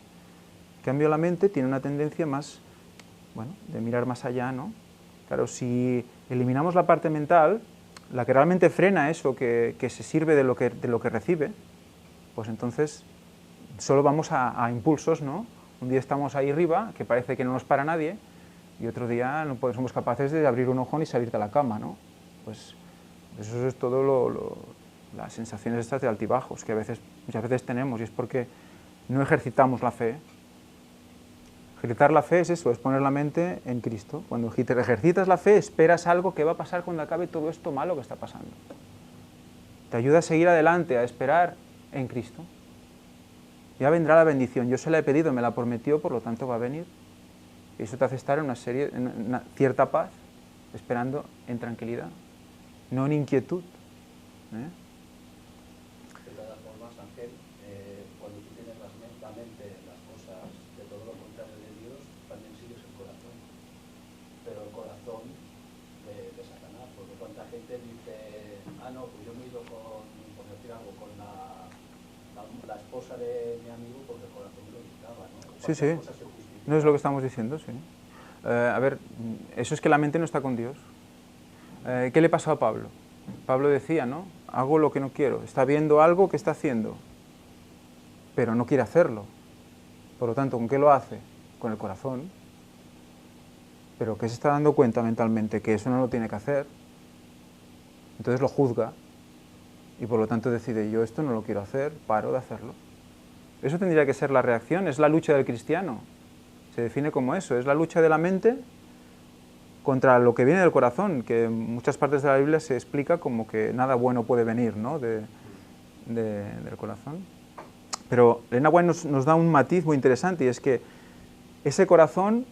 En cambio la mente tiene una tendencia más, bueno, de mirar más allá, ¿no? Claro, si eliminamos la parte mental, la que realmente frena eso, que se sirve de lo que recibe, pues entonces solo vamos a impulsos, ¿no? Un día estamos ahí arriba, que parece que no nos para nadie, y otro día no somos capaces de abrir un ojo y salir de la cama, ¿no? Pues eso es todo las sensaciones estas de altibajos que muchas veces tenemos, y es porque no ejercitamos la fe. Ejercitar la fe es eso, es poner la mente en Cristo. Cuando ejercitas la fe, esperas algo que va a pasar cuando acabe todo esto malo que está pasando. Te ayuda a seguir adelante, a esperar en Cristo. Ya vendrá la bendición, yo se la he pedido, me la prometió, por lo tanto va a venir. Y eso te hace estar en una cierta paz, esperando en tranquilidad, no en inquietud. De todas formas, Ángel, cuando tú tienes la mente en las cosas de todo lo contrario de Dios, también sigues el corazón. Pero el corazón de Satanás, porque cuánta gente dice Sí, sí. No es lo que estamos diciendo, sí. A ver, eso es que la mente no está con Dios. ¿Qué le pasó a Pablo? Pablo decía, ¿no? Hago lo que no quiero. Está viendo algo que está haciendo, pero no quiere hacerlo. Por lo tanto, ¿con qué lo hace? Con el corazón. Pero que se está dando cuenta mentalmente que eso no lo tiene que hacer, entonces lo juzga y por lo tanto decide, yo esto no lo quiero hacer, paro de hacerlo. Eso tendría que ser la reacción, es la lucha del cristiano. Se define como eso, es la lucha de la mente contra lo que viene del corazón, que en muchas partes de la Biblia se explica como que nada bueno puede venir, ¿no? del corazón. Pero Elena White nos da un matiz muy interesante, y es que ese corazón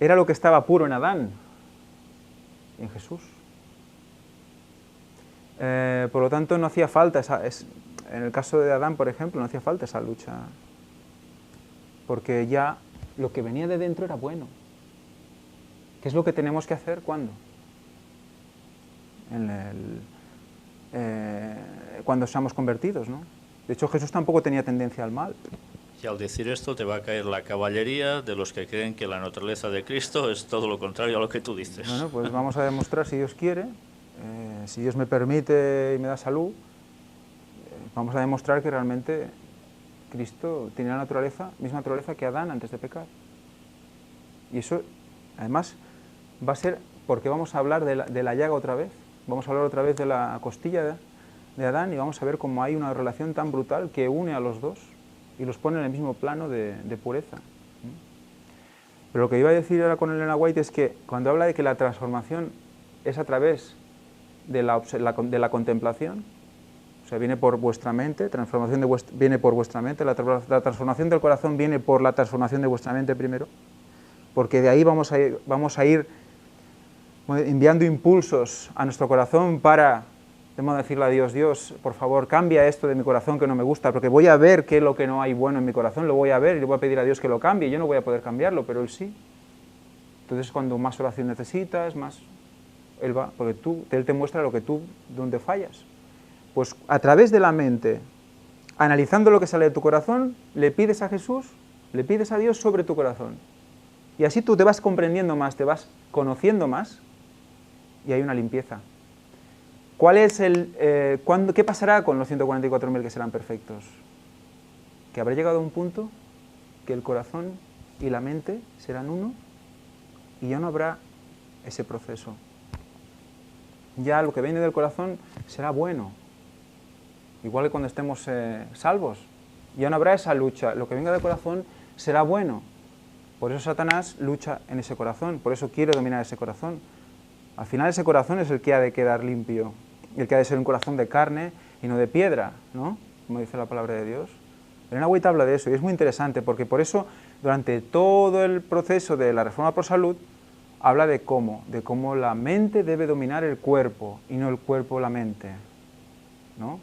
era lo que estaba puro en Adán, en Jesús. Por lo tanto, no hacía falta, en el caso de Adán, por ejemplo, no hacía falta esa lucha, porque ya lo que venía de dentro era bueno. ¿Qué es lo que tenemos que hacer? ¿Cuándo? Cuando seamos convertidos, ¿no? De hecho, Jesús tampoco tenía tendencia al mal. Y al decir esto te va a caer la caballería de los que creen que la naturaleza de Cristo es todo lo contrario a lo que tú dices. Bueno, pues vamos a demostrar, si Dios quiere, si Dios me permite y me da salud, vamos a demostrar que realmente Cristo tiene la misma naturaleza que Adán antes de pecar. Y eso, además, va a ser porque vamos a hablar de la llaga otra vez, vamos a hablar otra vez de la costilla de Adán y vamos a ver cómo hay una relación tan brutal que une a los dos y los pone en el mismo plano de pureza. Pero lo que iba a decir ahora con Elena White es que cuando habla de que la transformación es a través de la contemplación, o sea, viene por vuestra mente, viene por vuestra mente, la transformación del corazón viene por la transformación de vuestra mente primero, porque de ahí vamos a ir enviando impulsos a nuestro corazón para, de modo de decirle a Dios, Dios, por favor, cambia esto de mi corazón que no me gusta, porque voy a ver qué es lo que no hay bueno en mi corazón, lo voy a ver y le voy a pedir a Dios que lo cambie, yo no voy a poder cambiarlo, pero Él sí. Entonces, cuando más oración necesitas, más Él va, porque Él te muestra donde fallas. Pues a través de la mente, analizando lo que sale de tu corazón, le pides a Jesús, le pides a Dios sobre tu corazón. Y así tú te vas comprendiendo más, te vas conociendo más, y hay una limpieza. ¿Qué pasará con los 144.000 que serán perfectos? Que habrá llegado a un punto que el corazón y la mente serán uno y ya no habrá ese proceso. Ya lo que viene del corazón será bueno, igual que cuando estemos salvos. Ya no habrá esa lucha, lo que venga del corazón será bueno. Por eso Satanás lucha en ese corazón, por eso quiere dominar ese corazón. Al final ese corazón es el que ha de quedar limpio, el que ha de ser un corazón de carne y no de piedra, ¿no? Como dice la palabra de Dios. Elena White habla de eso y es muy interesante porque por eso durante todo el proceso de la Reforma por Salud habla de cómo la mente debe dominar el cuerpo y no el cuerpo la mente, ¿no?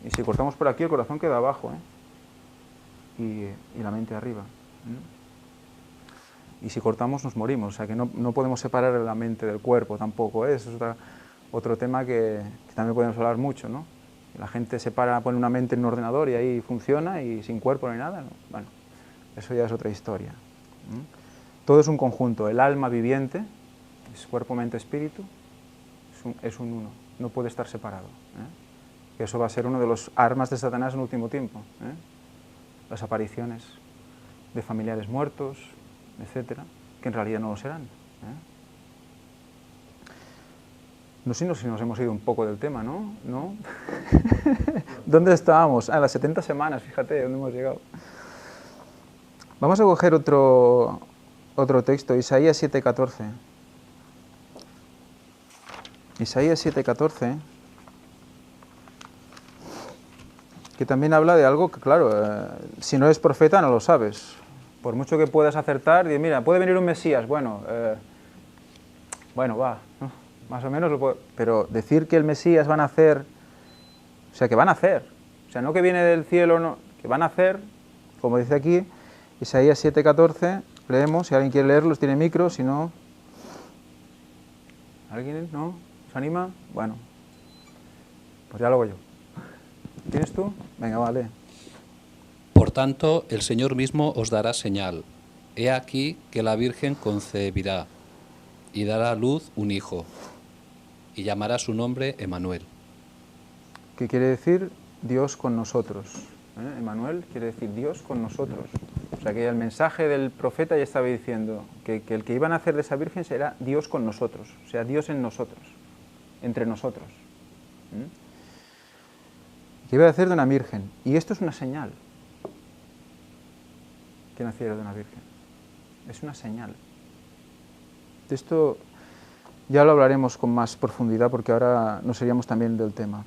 Y si cortamos por aquí el corazón queda abajo, y la mente arriba. Y si cortamos nos morimos, o sea que no podemos separar la mente del cuerpo tampoco, ¿eh? Eso es otro tema que también podemos hablar mucho, ¿no? La gente pone una mente en un ordenador y ahí funciona y sin cuerpo ni nada, ¿no? Bueno, eso ya es otra historia. Todo es un conjunto, el alma viviente, es cuerpo, mente, espíritu, es un uno, no puede estar separado. Y eso va a ser uno de los armas de Satanás en el último tiempo, las apariciones de familiares muertos, etcétera, que en realidad no lo serán. No sé si nos hemos ido un poco del tema, ¿no? ¿No? ¿Dónde estábamos? Las 70 semanas, fíjate dónde hemos llegado. Vamos a coger otro texto, Isaías 7:14. Isaías 7:14, que también habla de algo que, claro, si no eres profeta no lo sabes. Por mucho que puedas acertar, y mira, puede venir un Mesías, bueno, va, ¿no? Más o menos lo puedo, pero decir que el Mesías va a nacer, o sea, que van a nacer, o sea, no que viene del cielo, no, que van a nacer, como dice aquí, Isaías 7:14, leemos, si alguien quiere leerlo, tiene micro, si no, ¿alguien no? ¿Se anima? Bueno, pues ya lo hago yo. ¿Tienes tú? Venga, vale. Por tanto, el Señor mismo os dará señal. He aquí que la Virgen concebirá y dará a luz un hijo, y llamará su nombre Emmanuel. ¿Qué quiere decir? Dios con nosotros. Emmanuel quiere decir Dios con nosotros. O sea que el mensaje del profeta ya estaba diciendo que el que iban a hacer de esa Virgen será Dios con nosotros, o sea, Dios en nosotros, entre nosotros. Que iba a hacer de una Virgen. Y esto es una señal. Que naciera de una Virgen. Es una señal. De esto ya lo hablaremos con más profundidad porque ahora nos iríamos también del tema.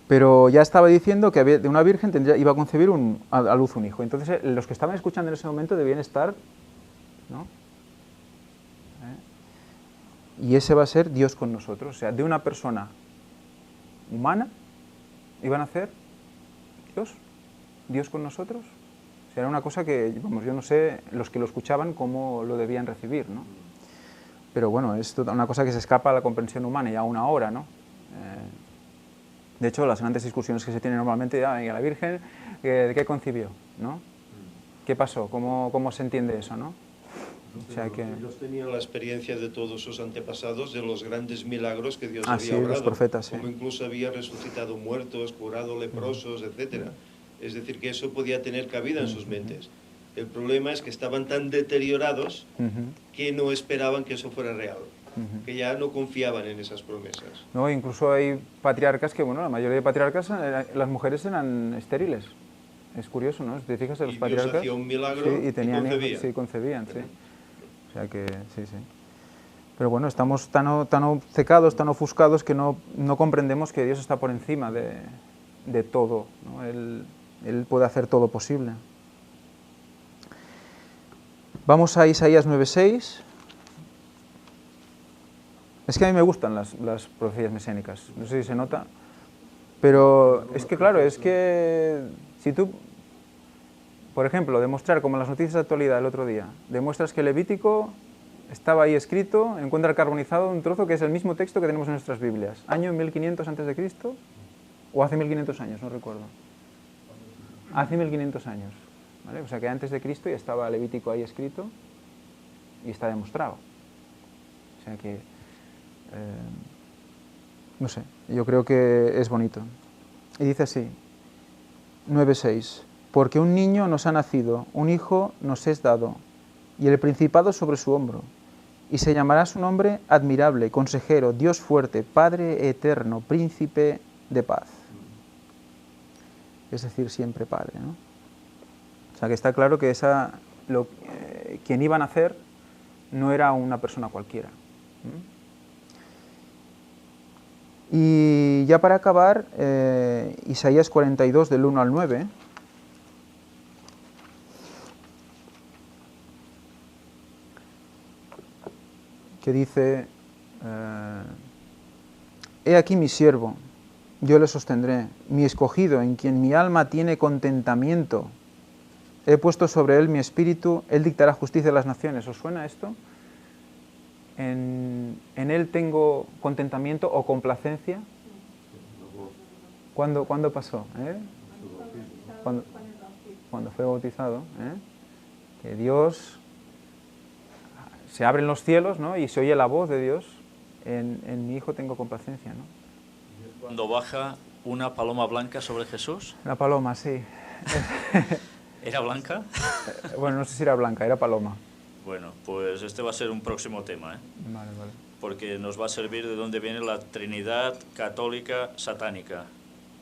Pero ya estaba diciendo que de una virgen iba a concebir a luz un hijo. Entonces los que estaban escuchando en ese momento debían estar, ¿no? Y ese va a ser Dios con nosotros. O sea, de una persona humana iban a hacer Dios con nosotros. O sea, era una cosa que, vamos, yo no sé los que lo escuchaban cómo lo debían recibir, ¿no? Pero bueno, es una cosa que se escapa a la comprensión humana y aún ahora, ¿no? De hecho, las grandes discusiones que se tienen normalmente, la Virgen, ¿de qué concibió? ¿No? ¿Qué pasó? ¿Cómo se entiende eso? ¿No? O sea que... Ellos tenían la experiencia de todos sus antepasados, de los grandes milagros que Dios había sí, obrado, los profetas, sí. como incluso había resucitado muertos, curado leprosos, etc. Es decir, que eso podía tener cabida en sus mentes. El problema es que estaban tan deteriorados que no esperaban que eso fuera real. Que ya no confiaban en esas promesas. No, incluso hay patriarcas que, bueno, la mayoría de patriarcas, las mujeres eran estériles. Es curioso, ¿no? Si te fijas, los patriarcas... Dios hacía un milagro y tenían concebían. Hijos, sí, concebían, sí. O sea que, sí. Pero bueno, estamos tan obcecados, tan ofuscados que no comprendemos que Dios está por encima de todo, ¿no? Él puede hacer todo posible. Vamos a Isaías 9:6. Es que a mí me gustan las profecías mesiánicas, no sé si se nota, pero es que claro, es que si tú, por ejemplo, demostrar como en las noticias de actualidad el otro día, demuestras que Levítico estaba ahí escrito, encuentra carbonizado un trozo que es el mismo texto que tenemos en nuestras Biblias, año 1500 a.C. o hace 1500 años, no recuerdo, hace 1500 años, ¿vale? O sea que antes de Cristo ya estaba Levítico ahí escrito y está demostrado, o sea que... no sé, yo creo que es bonito. Y dice así, 9:6, porque un niño nos ha nacido, un hijo nos es dado, y el principado sobre su hombro, y se llamará su nombre admirable, consejero, Dios fuerte, Padre eterno, príncipe de paz. Es decir, siempre Padre, ¿no? O sea que está claro que quien iba a nacer no era una persona cualquiera. Y ya para acabar, Isaías 42, del 1 al 9, que dice, he aquí mi siervo, yo le sostendré, mi escogido, en quien mi alma tiene contentamiento, he puesto sobre él mi espíritu, él dictará justicia a las naciones. ¿Os suena esto? En él tengo contentamiento o complacencia. ¿Cuándo pasó? Cuando fue bautizado. Que Dios, se abren los cielos, ¿no? Y se oye la voz de Dios. En mi hijo tengo complacencia, ¿no? Cuando baja una paloma blanca sobre Jesús. La paloma, sí. ¿Era blanca? Bueno, no sé si era blanca, era paloma. Bueno, pues este va a ser un próximo tema, ¿eh? Vale. Porque nos va a servir de dónde viene la Trinidad católica satánica,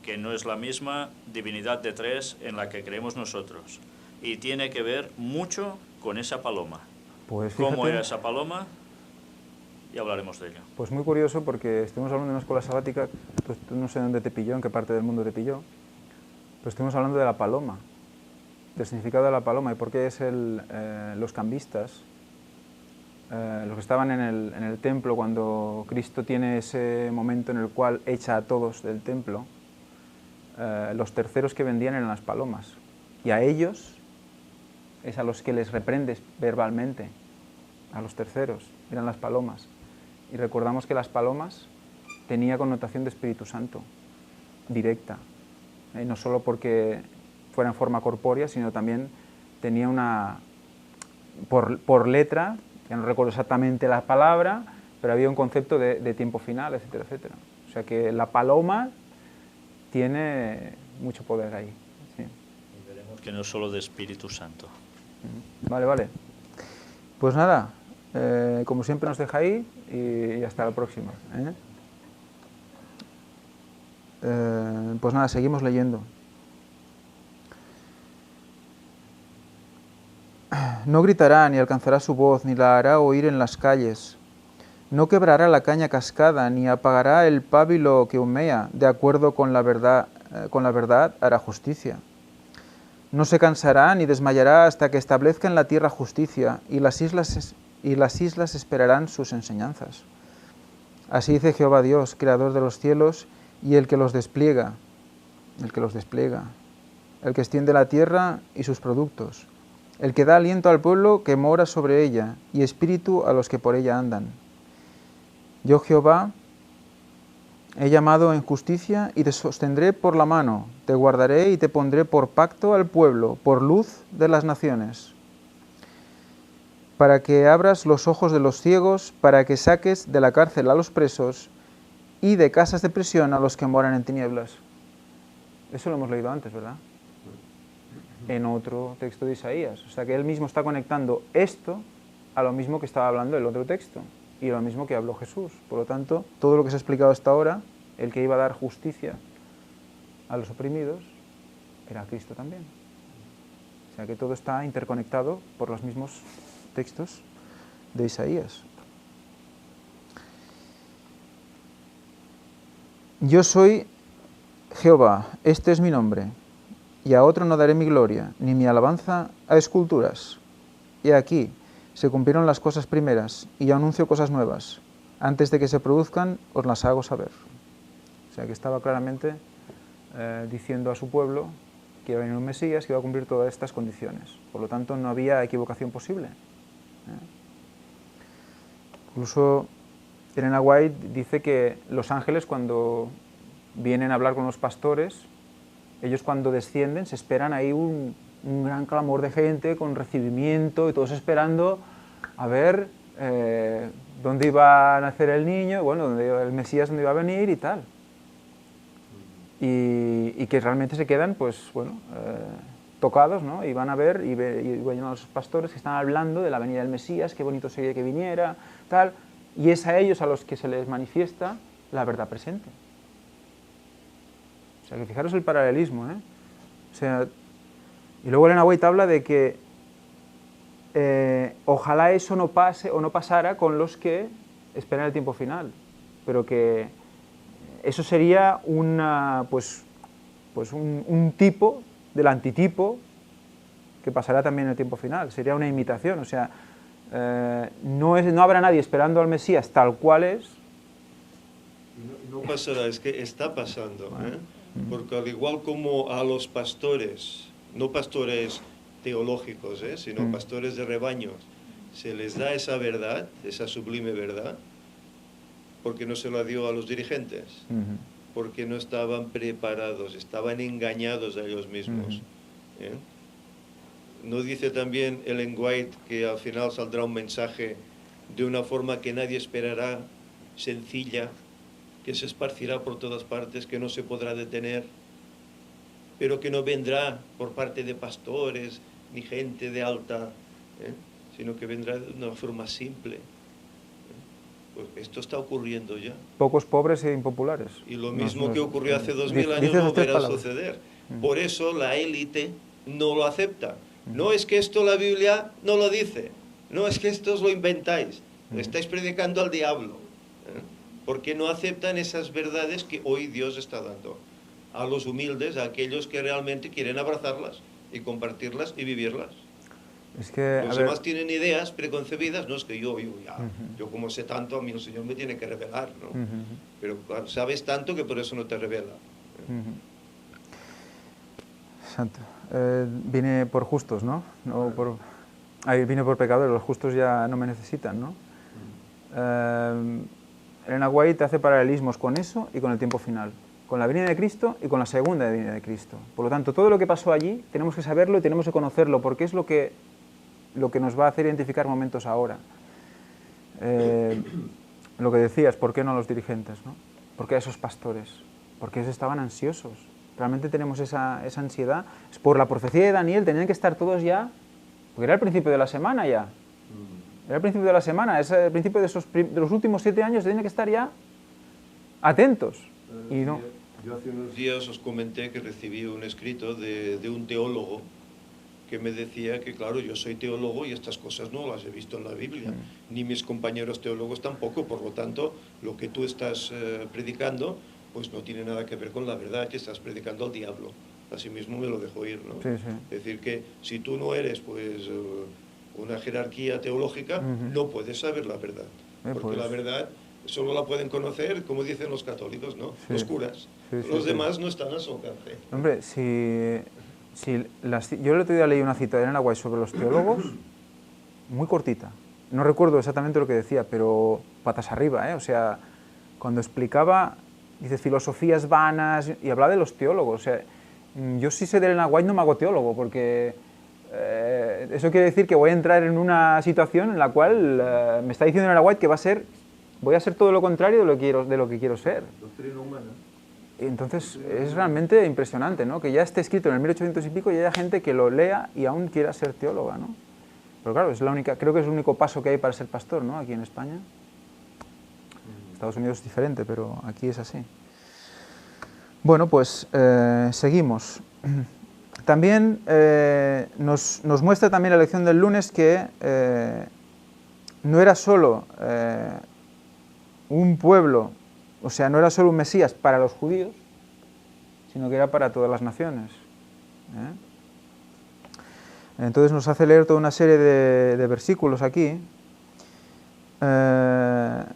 que no es la misma divinidad de tres en la que creemos nosotros. Y tiene que ver mucho con esa paloma. Pues fíjate, ¿cómo era esa paloma? Y hablaremos de ello. Pues muy curioso porque estuvimos hablando de una escuela sabática, pues tú no sé dónde te pilló, en qué parte del mundo te pilló, pero estuvimos hablando de la paloma, del significado de la paloma y por qué es los cambistas, los que estaban en el templo cuando Cristo tiene ese momento en el cual echa a todos del templo, los terceros que vendían eran las palomas y a ellos es a los que les reprendes verbalmente, a los terceros, eran las palomas. Y recordamos que las palomas tenía connotación de Espíritu Santo, directa, no solo porque fuera en forma corpórea, sino también tenía una, por letra, ya no recuerdo exactamente la palabra, pero había un concepto de tiempo final, etcétera, etcétera. O sea que la paloma tiene mucho poder ahí. Sí. Que no es solo de Espíritu Santo. Vale, vale. Pues nada, como siempre nos deja ahí y hasta la próxima. Pues nada, seguimos leyendo. No gritará, ni alcanzará su voz, ni la hará oír en las calles. No quebrará la caña cascada, ni apagará el pábilo que humea. De acuerdo con la verdad hará justicia. No se cansará ni desmayará hasta que establezca en la tierra justicia, y las islas esperarán sus enseñanzas. Así dice Jehová Dios, creador de los cielos, y el que los despliega, el que extiende la tierra y sus productos, el que da aliento al pueblo que mora sobre ella, y espíritu a los que por ella andan. Yo, Jehová, he llamado en justicia y te sostendré por la mano, te guardaré y te pondré por pacto al pueblo, por luz de las naciones, para que abras los ojos de los ciegos, para que saques de la cárcel a los presos y de casas de prisión a los que moran en tinieblas. Eso lo hemos leído antes, ¿verdad? En otro texto de Isaías. O sea que él mismo está conectando esto a lo mismo que estaba hablando el otro texto y lo mismo que habló Jesús. Por lo tanto, todo lo que se ha explicado hasta ahora, el que iba a dar justicia a los oprimidos, era Cristo también. O sea que todo está interconectado por los mismos textos de Isaías. Yo soy Jehová, este es mi nombre, y a otro no daré mi gloria, ni mi alabanza a esculturas. Y aquí se cumplieron las cosas primeras, y yo anuncio cosas nuevas. Antes de que se produzcan, os las hago saber. O sea que estaba claramente diciendo a su pueblo que iba a venir un Mesías que iba a cumplir todas estas condiciones. Por lo tanto, no había equivocación posible. Incluso Elena White dice que los ángeles, cuando vienen a hablar con los pastores, ellos cuando descienden se esperan ahí un gran clamor de gente con recibimiento y todos esperando a ver dónde iba a nacer el niño, bueno, el Mesías dónde iba a venir y tal. Y que realmente se quedan, pues bueno, tocados, ¿no? Y van a ver y vayan a los pastores que están hablando de la venida del Mesías, qué bonito sería que viniera, tal. Y es a ellos a los que se les manifiesta la verdad presente. O sea, que fijaros el paralelismo, ¿eh? O sea, y luego Elena White habla de que ojalá eso no pase o no pasara con los que esperan el tiempo final, pero que eso sería una, pues un tipo del antitipo que pasará también en el tiempo final, sería una imitación, o sea, no habrá nadie esperando al Mesías tal cual es. No pasará, es que está pasando, ¿eh? Porque al igual como a los pastores, no pastores teológicos, sino pastores de rebaños, se les da esa verdad, esa sublime verdad, porque no se la dio a los dirigentes, porque no estaban preparados, estaban engañados a ellos mismos. ¿No dice también Ellen White que al final saldrá un mensaje de una forma que nadie esperará, sencilla, que se esparcirá por todas partes, que no se podrá detener, pero que no vendrá por parte de pastores ni gente de alta, sino que vendrá de una forma simple? Pues esto está ocurriendo ya. Pocos pobres e impopulares. Y lo mismo que ocurrió hace 2000 años volverá a suceder. Por eso la élite no lo acepta. No es que esto la Biblia no lo dice, no es que esto os lo inventáis, lo estáis predicando al diablo, porque no aceptan esas verdades que hoy Dios está dando a los humildes, a aquellos que realmente quieren abrazarlas y compartirlas y vivirlas. Es que, los demás tienen ideas preconcebidas, no es que yo como sé tanto, a mí el Señor me tiene que revelar, ¿no? Pero claro, sabes tanto que por eso no te revela. Santo. Vine por justos, ¿no? Vine por pecadores, los justos ya no me necesitan, ¿no? Elena White hace paralelismos con eso y con el tiempo final. con la venida de Cristo y con la segunda venida de Cristo. Por lo tanto, todo lo que pasó allí tenemos que saberlo y tenemos que conocerlo, porque es lo que nos va a hacer identificar momentos ahora. Lo que decías, ¿por qué no los dirigentes, no? ¿Por qué esos pastores? Porque ellos estaban ansiosos. Realmente tenemos esa ansiedad. Es por la profecía de Daniel, tenían que estar todos ya, porque era el principio de la semana ya. Era el principio de la semana, es el principio de los últimos 7 años, tenían que estar ya atentos. Y no. Yo hace unos días os comenté que recibí un escrito de un teólogo que me decía que, claro, yo soy teólogo y estas cosas no las he visto en la Biblia, ni mis compañeros teólogos tampoco, por lo tanto, lo que tú estás predicando, pues no tiene nada que ver con la verdad, que estás predicando al diablo. Así mismo me lo dejó ir, ¿no? Sí, sí. Es decir, que si tú no eres, pues, una jerarquía teológica, no puedes saber la verdad, porque pues, la verdad solo la pueden conocer, como dicen los católicos, ¿no? Sí. Los curas. Sí, Los demás no están a su alcance. Hombre, yo el otro día leí una cita de Elena White sobre los teólogos, muy cortita. No recuerdo exactamente lo que decía, pero patas arriba, ¿eh? O sea, cuando explicaba, dice, filosofías vanas, y hablaba de los teólogos. O sea, yo sí sé de Elena White, no me hago teólogo, porque eso quiere decir que voy a entrar en una situación en la cual me está diciendo Elena White que voy a ser todo lo contrario de lo que quiero ser. Doctrina humana. Entonces es realmente impresionante, ¿no? Que ya esté escrito en el 1800 y pico y haya gente que lo lea y aún quiera ser teóloga, ¿no? Pero claro, creo que es el único paso que hay para ser pastor, ¿no? Aquí en España. Estados Unidos es diferente, pero aquí es así. Bueno, pues seguimos. También nos muestra también la lección del lunes que no era solo un pueblo, o sea, no era solo un Mesías para los judíos, sino que era para todas las naciones. Entonces nos hace leer toda una serie de versículos aquí.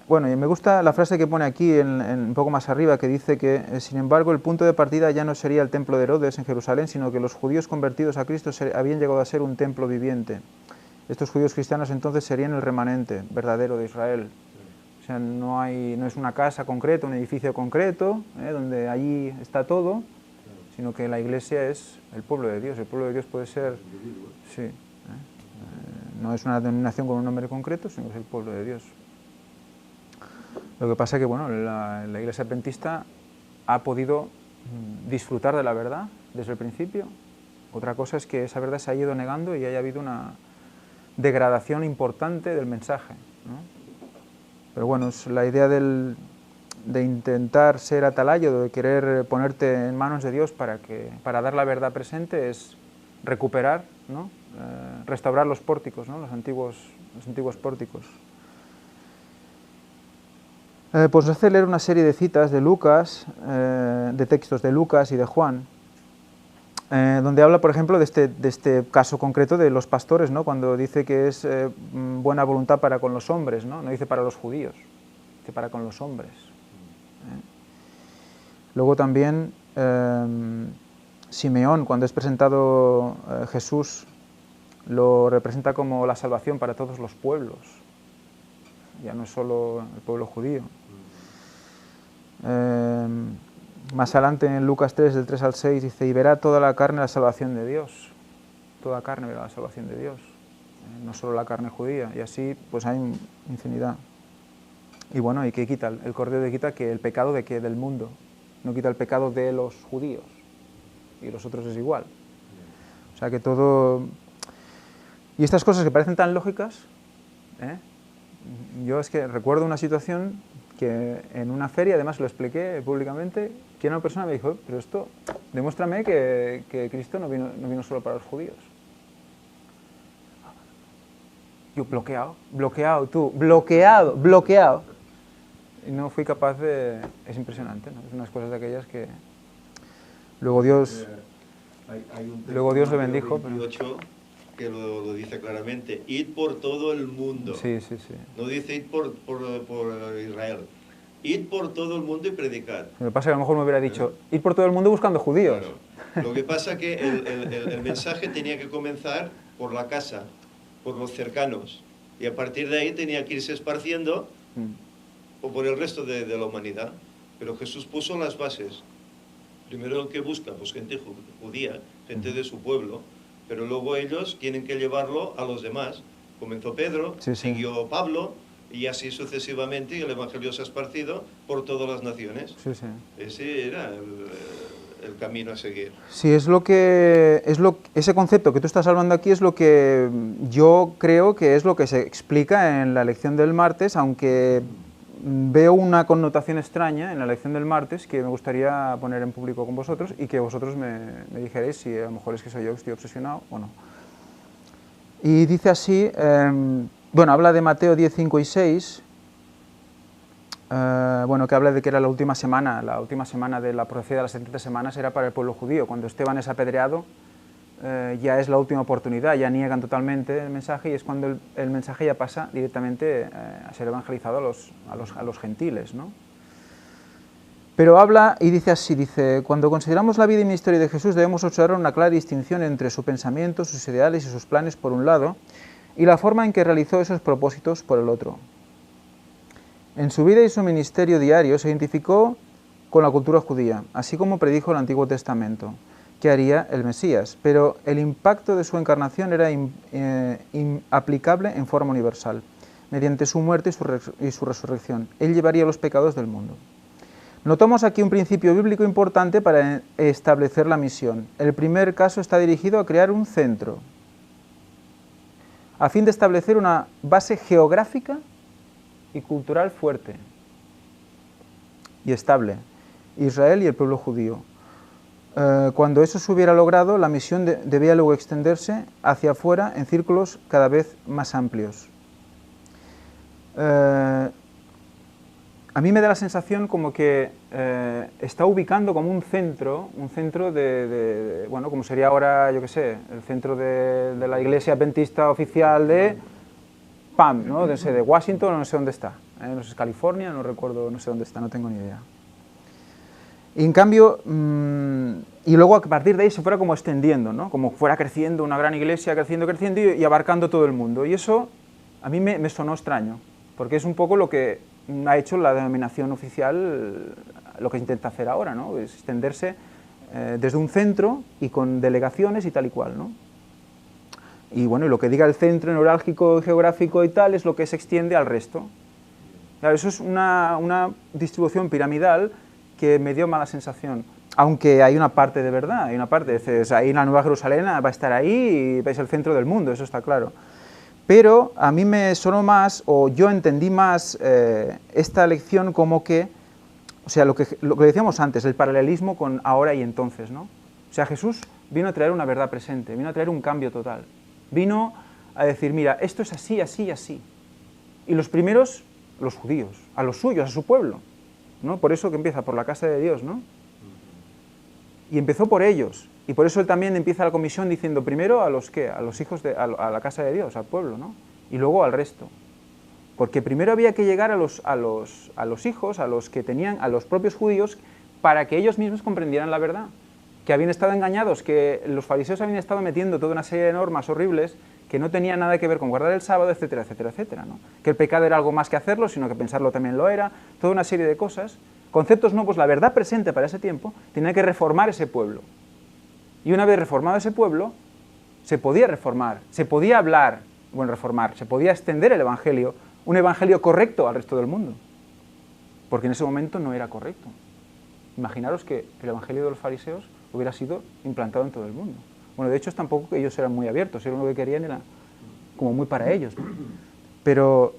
Bueno, y me gusta la frase que pone aquí, un poco más arriba, que dice que, sin embargo, el punto de partida ya no sería el templo de Herodes en Jerusalén, sino que los judíos convertidos a Cristo habían llegado a ser un templo viviente. Estos judíos cristianos entonces serían el remanente verdadero de Israel. O sea, no es una casa concreta, un edificio concreto, donde allí está todo, sino que la iglesia es el pueblo de Dios. El pueblo de Dios puede ser, sí, no es una denominación con un nombre concreto, sino que es el pueblo de Dios. Lo que pasa es que, bueno, la iglesia adventista ha podido disfrutar de la verdad desde el principio. Otra cosa es que esa verdad se ha ido negando y haya habido una degradación importante del mensaje, ¿no? Pero bueno, es la idea de intentar ser atalayo, de querer ponerte en manos de Dios para dar la verdad presente, es recuperar, ¿no? Restaurar los pórticos, ¿no? Los antiguos pórticos. Pues hace leer una serie de citas de Lucas, de textos de Lucas y de Juan, donde habla, por ejemplo, de este caso concreto de los pastores, ¿no? Cuando dice que es buena voluntad para con los hombres, ¿no? No dice para los judíos, dice para con los hombres. Luego también Simeón, cuando es presentado Jesús, lo representa como la salvación para todos los pueblos, ya no es solo el pueblo judío. Más adelante en Lucas 3, del 3 al 6, dice, y verá toda la carne la salvación de Dios. Toda carne verá la salvación de Dios, no solo la carne judía. Y así pues hay infinidad. Y bueno, ¿y qué quita? El Cordero de quita que el pecado de qué? Del mundo. No quita el pecado de los judíos. Y los otros es igual. O sea que todo... Y estas cosas que parecen tan lógicas, yo es que recuerdo una situación que en una feria, además lo expliqué públicamente, que una persona me dijo, pero esto, demuéstrame que Cristo no vino solo para los judíos. Yo bloqueado, y no fui capaz de... Es impresionante, ¿no? Es unas cosas de aquellas que... Luego Dios le bendijo. 28, que lo dice claramente, id por todo el mundo. Sí, sí, sí. No dice id por Israel. Id por todo el mundo y predicad. Lo que pasa es que a lo mejor me hubiera dicho, ir por todo el mundo buscando judíos. Claro. Lo que pasa es que el mensaje tenía que comenzar por la casa, por los cercanos, y a partir de ahí tenía que irse esparciendo o por el resto de la humanidad. Pero Jesús puso las bases Primero el que busca, pues gente judía, gente de su pueblo, pero luego ellos tienen que llevarlo a los demás. Comenzó Pedro, siguió Pablo, y así sucesivamente, y el Evangelio se ha esparcido por todas las naciones. Ese era el camino a seguir. Sí, ese concepto que tú estás hablando aquí es lo que yo creo que es lo que se explica en la lección del martes, aunque veo una connotación extraña en la lección del martes que me gustaría poner en público con vosotros y que vosotros me dijerais si a lo mejor es que soy yo que estoy obsesionado o no. Y dice así, bueno, habla de Mateo 10, 5 y 6, bueno, que habla de que era la última semana de la profecía de las 70 semanas era para el pueblo judío. Cuando Esteban es apedreado, ya es la última oportunidad, ya niegan totalmente el mensaje y es cuando el mensaje ya pasa directamente a ser evangelizado a los gentiles, ¿no? Pero habla y dice así, cuando consideramos la vida y ministerio de Jesús debemos observar una clara distinción entre su pensamiento, sus ideales y sus planes por un lado, y la forma en que realizó esos propósitos por el otro. En su vida y su ministerio diario se identificó con la cultura judía, así como predijo el Antiguo Testamento, que haría el Mesías, pero el impacto de su encarnación era aplicable en forma universal, mediante su muerte y su resurrección. Él llevaría los pecados del mundo. Notamos aquí un principio bíblico importante para establecer la misión. El primer caso está dirigido a crear un centro, a fin de establecer una base geográfica y cultural fuerte y estable, Israel y el pueblo judío. Cuando eso se hubiera logrado, la misión debía luego extenderse hacia afuera en círculos cada vez más amplios. A mí me da la sensación como que está ubicando como un centro bueno, como sería ahora, yo qué sé, el centro de la iglesia adventista oficial de PAM, ¿no? De Washington, no sé dónde está, no sé, es California, no recuerdo, no sé dónde está, no tengo ni idea. Y en cambio, y luego a partir de ahí se fuera como extendiendo, ¿no? Como fuera creciendo una gran iglesia, creciendo y abarcando todo el mundo. Y eso a mí me sonó extraño, porque es un poco lo que ha hecho la denominación oficial, lo que intenta hacer ahora, ¿no? Es extenderse desde un centro y con delegaciones y tal y cual, ¿no? Y bueno, y lo que diga el centro neurálgico, geográfico y tal, es lo que se extiende al resto. Claro, eso es una distribución piramidal que me dio mala sensación. Aunque hay una parte de verdad, hay una parte, ahí la Nueva Jerusalén va a estar ahí y es el centro del mundo, eso está claro. Pero a mí me sonó más, o yo entendí más esta lección como que, o sea, lo que decíamos antes, el paralelismo con ahora y entonces, ¿no? O sea, Jesús vino a traer una verdad presente, vino a traer un cambio total. Vino a decir, mira, esto es así, así y así. Y los primeros, los judíos, a los suyos, a su pueblo, ¿no? Por eso que empieza por la casa de Dios, ¿no? Y empezó por ellos. Y por eso él también empieza la comisión diciendo primero a los ¿qué? A los hijos a la casa de Dios, al pueblo, ¿no? Y luego al resto. Porque primero había que llegar a los hijos, a los que tenían, a los propios judíos, para que ellos mismos comprendieran la verdad. Que habían estado engañados, que los fariseos habían estado metiendo toda una serie de normas horribles que no tenían nada que ver con guardar el sábado, etcétera, etcétera, etcétera, ¿no? Que el pecado era algo más que hacerlo, sino que pensarlo también lo era, toda una serie de cosas, conceptos nuevos. La verdad presente para ese tiempo tenía que reformar ese pueblo. Y una vez reformado ese pueblo, se podía reformar, se podía hablar, bueno, reformar, se podía extender el evangelio, un evangelio correcto al resto del mundo. Porque en ese momento no era correcto. Imaginaros que el evangelio de los fariseos hubiera sido implantado en todo el mundo. Bueno, de hecho es tampoco que ellos eran muy abiertos, lo que querían era como muy para ellos, ¿no? Pero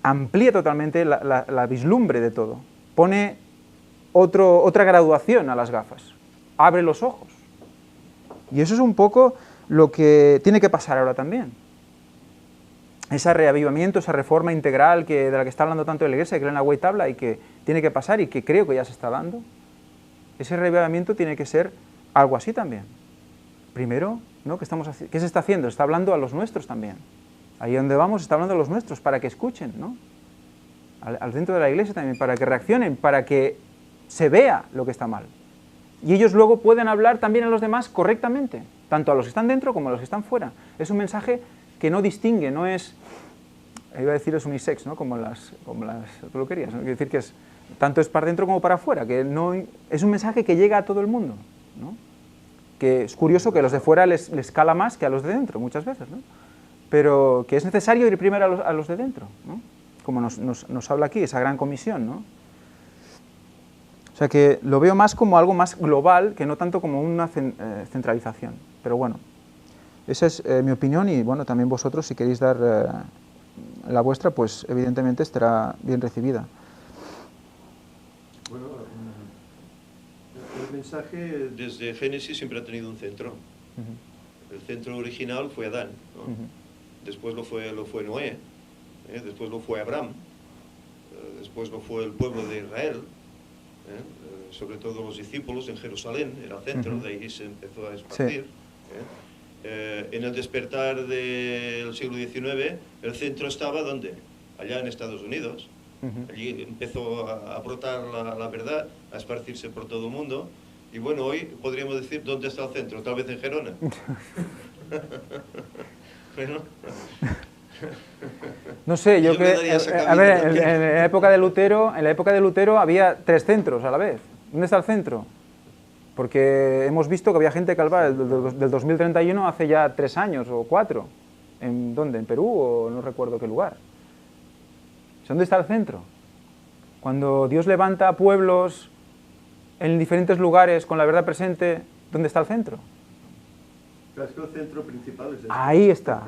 amplía totalmente la vislumbre de todo, pone otra graduación a las gafas, abre los ojos. Y eso es un poco lo que tiene que pasar ahora también. Ese reavivamiento, esa reforma integral de la que está hablando tanto la Iglesia, que Elena White habla y que tiene que pasar y que creo que ya se está dando, ese reavivamiento tiene que ser algo así también. Primero, ¿no? ¿Qué se está haciendo? Está hablando a los nuestros también. Ahí donde vamos está hablando a los nuestros para que escuchen, ¿no? Al dentro de la Iglesia también, para que reaccionen, para que se vea lo que está mal. Y ellos luego pueden hablar también a los demás correctamente, tanto a los que están dentro como a los que están fuera. Es un mensaje que no distingue, no es, iba a decir es unisex, ¿no? como las peluquerías, ¿no? Quiere decir que tanto es para dentro como para afuera, que no, es un mensaje que llega a todo el mundo, ¿no? Que es curioso que a los de fuera les cala más que a los de dentro, muchas veces, ¿no? Pero que es necesario ir primero a los de dentro, ¿no? Como nos habla aquí, esa gran comisión, ¿no? O sea que lo veo más como algo más global, que no tanto como una centralización. Pero bueno, esa es mi opinión y bueno, también vosotros si queréis dar la vuestra, pues evidentemente estará bien recibida. Bueno, el mensaje desde Génesis siempre ha tenido un centro. El centro original fue Adán, ¿no? Después lo fue Noé, después lo fue Abraham, después lo fue el pueblo de Israel, sobre todo los discípulos en Jerusalén, era el centro, de ahí se empezó a esparcir. Sí. En el despertar del siglo XIX, el centro estaba ¿dónde? Allá en Estados Unidos. Allí empezó a brotar la verdad, a esparcirse por todo el mundo. Y bueno, hoy podríamos decir dónde está el centro, tal vez en Gerona. Bueno. No sé, yo creo, a ver, en la época de Lutero había 3 centros a la vez. ¿Dónde está el centro? Porque hemos visto que había gente que hablaba del 2031 hace ya 3 años o 4. ¿En dónde? ¿En Perú o no recuerdo qué lugar? ¿Dónde está el centro? Cuando Dios levanta pueblos en diferentes lugares con la verdad presente, ¿dónde está el centro? Pero es que el centro principal es Ahí está.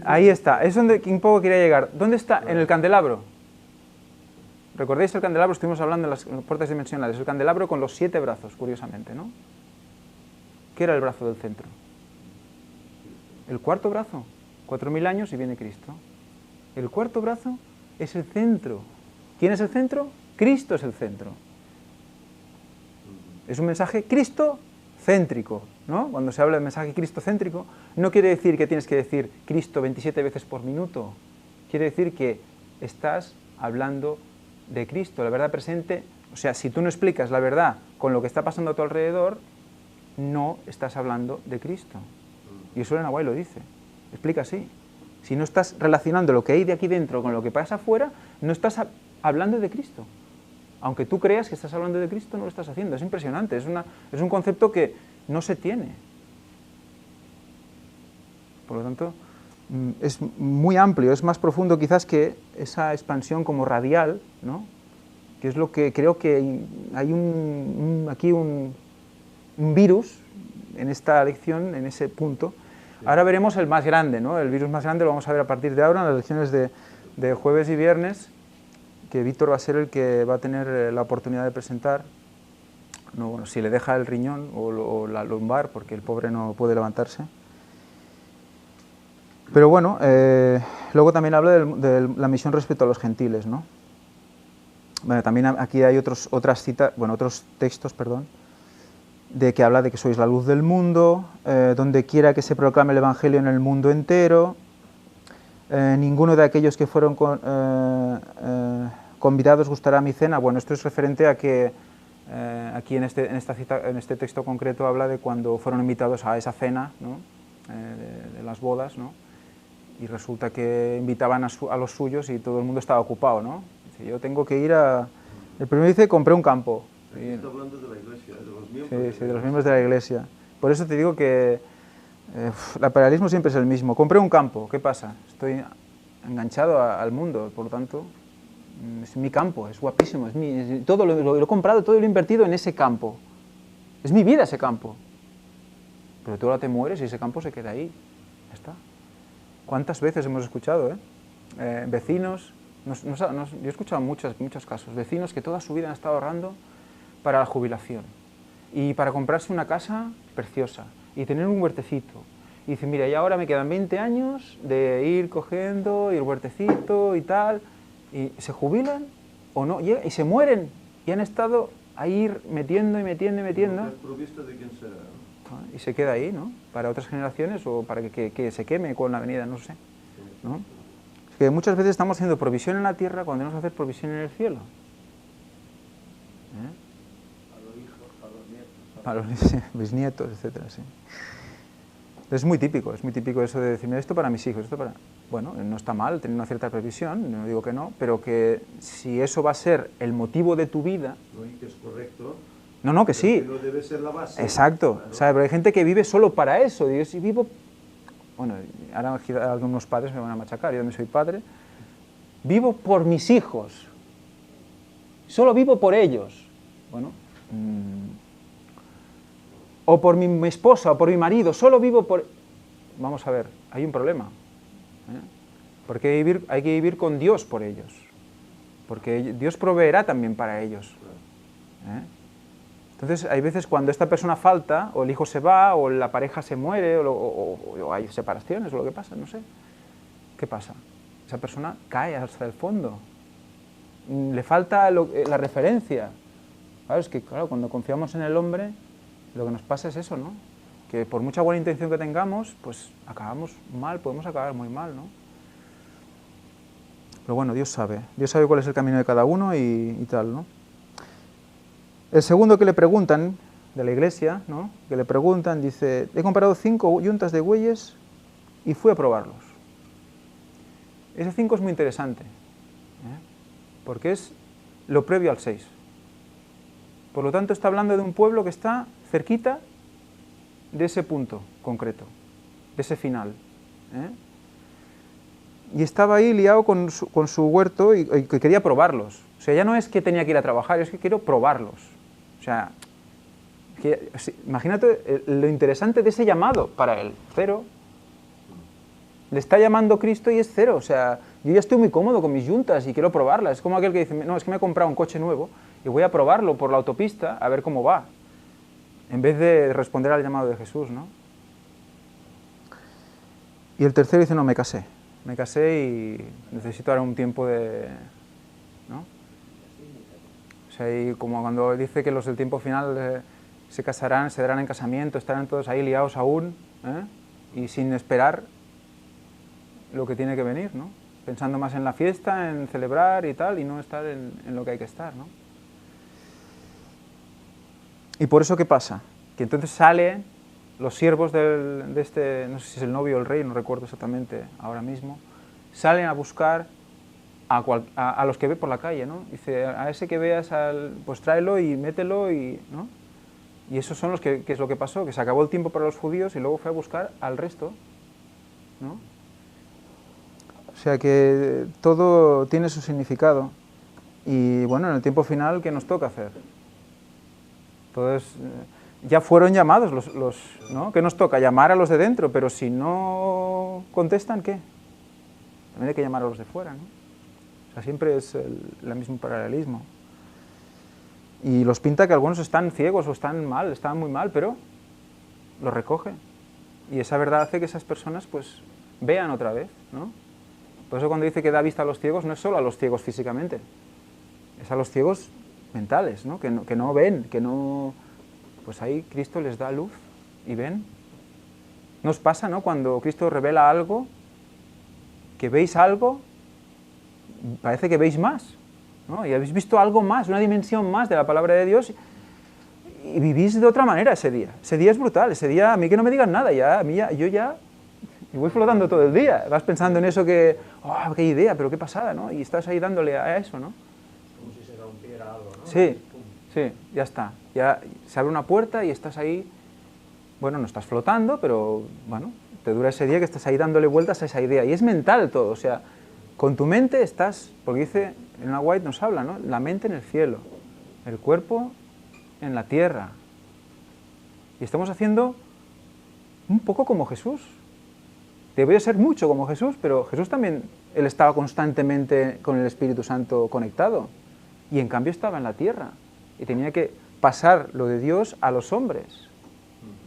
Ahí está. Es donde un poco quería llegar. ¿Dónde está? En el candelabro. ¿Recordáis el candelabro? Estuvimos hablando en las puertas dimensionales. El candelabro con los 7 brazos, curiosamente, ¿no? ¿Qué era el brazo del centro? El cuarto brazo. 4000 años y viene Cristo. El cuarto brazo es el centro. ¿Quién es el centro? Cristo es el centro. Es un mensaje cristocéntrico, ¿no? Cuando se habla de mensaje cristocéntrico, no quiere decir que tienes que decir Cristo 27 veces por minuto. Quiere decir que estás hablando de Cristo, la verdad presente. O sea, si tú no explicas la verdad con lo que está pasando a tu alrededor, no estás hablando de Cristo. Y eso en Aguay lo dice. Explica así. Si no estás relacionando lo que hay de aquí dentro con lo que pasa afuera, no estás hablando de Cristo. Aunque tú creas que estás hablando de Cristo, no lo estás haciendo. Es impresionante, es un concepto que no se tiene. Por lo tanto, es muy amplio, es más profundo quizás que esa expansión como radial, ¿no? Que es lo que creo que hay aquí un virus en esta lección, en ese punto. Ahora veremos el más grande, ¿no? El virus más grande lo vamos a ver a partir de ahora en las lecciones de jueves y viernes, que Víctor va a ser el que va a tener la oportunidad de presentar. No, bueno, si le deja el riñón o la lumbar, porque el pobre no puede levantarse. Pero bueno, luego también habla de la misión respecto a los gentiles, ¿no? Bueno, también aquí hay otros textos, perdón, de que habla de que sois la luz del mundo, donde quiera que se proclame el Evangelio en el mundo entero, ninguno de aquellos que fueron convidados gustará mi cena. Bueno, esto es referente a que aquí en este texto concreto habla de cuando fueron invitados a esa cena, ¿no? De las bodas, ¿no? Y resulta que invitaban a los suyos y todo el mundo estaba ocupado, ¿no? Dice, yo tengo que ir a... El primero dice, compré un campo. Está hablando de la iglesia, de los miembros. Sí, de los miembros de la iglesia. Por eso te digo que el paralelismo siempre es el mismo. Compré un campo, ¿qué pasa? Estoy enganchado al mundo, por lo tanto, es mi campo, es guapísimo, todo lo he comprado, todo lo he invertido en ese campo. Es mi vida ese campo. Pero tú ahora te mueres y ese campo se queda ahí. Ya está. ¿Cuántas veces hemos escuchado, vecinos? Yo he escuchado muchos casos. Vecinos que toda su vida han estado ahorrando para la jubilación y para comprarse una casa preciosa y tener un huertecito. Y dicen, mira, ya ahora me quedan 20 años de ir cogiendo y el huertecito y tal. Y se jubilan o no, y se mueren. Y han estado ahí metiendo y metiendo y metiendo. Desprovisto de quién será, ¿no? Y se queda ahí, ¿no? Para otras generaciones o para que se queme con la venida, no sé, ¿no? Es que muchas veces estamos haciendo provisión en la tierra cuando tenemos que hacer provisión en el cielo. A los hijos, a los nietos. A los bisnietos, etcétera, sí. Es muy típico eso de decirme esto para mis hijos, esto para... Bueno, no está mal tener una cierta previsión, no digo que no, pero que si eso va a ser el motivo de tu vida... No, y que es correcto. No, que sí. Que no debe ser la base. Exacto, Claro. ¿sabes? Pero hay gente que vive solo para eso. Digo, si vivo... Bueno, ahora algunos padres me van a machacar, yo también soy padre. Vivo por mis hijos. Solo vivo por ellos. Bueno... o por mi esposa, o por mi marido, solo vivo por... Vamos a ver, hay un problema. Porque hay que vivir con Dios por ellos. Porque Dios proveerá también para ellos. Entonces, hay veces cuando esta persona falta, o el hijo se va, o la pareja se muere, o hay separaciones, o lo que pasa, no sé. ¿Qué pasa? Esa persona cae hasta el fondo. Le falta la referencia. Claro, es que claro, cuando confiamos en el hombre, lo que nos pasa es eso, ¿no? Que por mucha buena intención que tengamos, pues acabamos mal, podemos acabar muy mal, ¿no? Pero bueno, Dios sabe cuál es el camino de cada uno y tal, ¿no? El segundo que le preguntan, de la iglesia, ¿no? Que le preguntan, dice, he comprado 5 yuntas de bueyes y fui a probarlos. Ese 5 es muy interesante, porque es lo previo al 6. Por lo tanto, está hablando de un pueblo que está cerquita de ese punto concreto, de ese final. Y estaba ahí liado con su huerto y que quería probarlos. O sea, ya no es que tenía que ir a trabajar, es que quiero probarlos. O sea, imagínate lo interesante de ese llamado para él, 0. Le está llamando Cristo y es 0. O sea, yo ya estoy muy cómodo con mis yuntas y quiero probarlas. Es como aquel que dice, no, es que me he comprado un coche nuevo y voy a probarlo por la autopista a ver cómo va. En vez de responder al llamado de Jesús, ¿no? Y el tercero dice, no, me casé y necesito ahora un tiempo de... ¿no? O sea, y como cuando dice que los del tiempo final se casarán, se darán en casamiento, estarán todos ahí liados aún, y sin esperar lo que tiene que venir, ¿no? Pensando más en la fiesta, en celebrar y tal, y no estar en lo que hay que estar, ¿no? Y por eso, ¿qué pasa? Que entonces salen los siervos de este, no sé si es el novio o el rey, no recuerdo exactamente ahora mismo, salen a buscar a los que ve por la calle, ¿no? Dice, a ese que veas, pues tráelo y mételo, ¿no? Y esos son los que es lo que pasó, que se acabó el tiempo para los judíos y luego fue a buscar al resto, ¿no? O sea que todo tiene su significado. Y bueno, en el tiempo final, ¿qué nos toca hacer? Entonces, ya fueron llamados ¿no? ¿Qué nos toca? Llamar a los de dentro, pero si no contestan, ¿qué? También hay que llamar a los de fuera, ¿no? O sea, siempre es el mismo paralelismo. Y los pinta que algunos están ciegos o están muy mal, pero los recoge. Y esa verdad hace que esas personas, pues, vean otra vez, ¿no? Por eso cuando dice que da vista a los ciegos, no es solo a los ciegos físicamente, es a los ciegos mentales, ¿no? Que no ven, que no... Pues ahí Cristo les da luz y ven. ¿Nos pasa, no? Cuando Cristo revela algo, que veis algo, parece que veis más, ¿no? Y habéis visto algo más, una dimensión más de la palabra de Dios y vivís de otra manera ese día. Ese día es brutal, ese día a mí que no me digan nada, yo voy flotando todo el día. Vas pensando en eso que, oh, qué idea, pero qué pasada, ¿no? Y estás ahí dándole a eso, ¿no? Como si se rompiera algo, ¿no? Sí, sí, ya está. Ya se abre una puerta y estás ahí, bueno, no estás flotando, pero bueno, te dura ese día que estás ahí dándole vueltas a esa idea. Y es mental todo, o sea, con tu mente estás, porque dice, Elena White nos habla, ¿no? La mente en el cielo, el cuerpo en la tierra. Y estamos haciendo un poco como Jesús. Debe ser mucho como Jesús, pero Jesús también, él estaba constantemente con el Espíritu Santo conectado. Y en cambio estaba en la tierra. Y tenía que pasar lo de Dios a los hombres.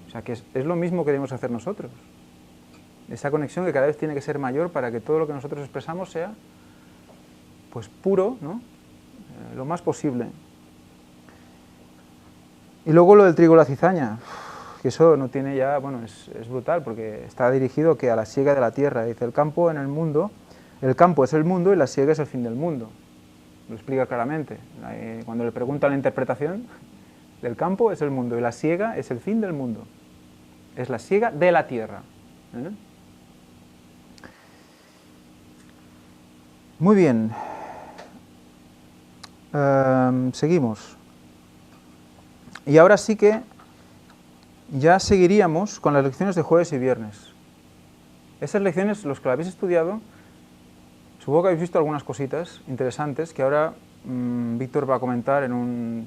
O sea que es lo mismo que debemos hacer nosotros. Esa conexión que cada vez tiene que ser mayor para que todo lo que nosotros expresamos sea pues puro, ¿no? Lo más posible. Y luego lo del trigo y la cizaña, que eso no tiene ya, bueno, es brutal porque está dirigido que a la siega de la tierra. Dice, el campo en el mundo, el campo es el mundo y la siega es el fin del mundo. Lo explica claramente. Cuando le preguntan la interpretación, del campo es el mundo y la siega es el fin del mundo. Es la siega de la tierra. Muy bien. Seguimos. Y ahora sí que ya seguiríamos con las lecciones de jueves y viernes. Esas lecciones, los que lo habéis estudiado, supongo que habéis visto algunas cositas interesantes que ahora Víctor va a comentar en un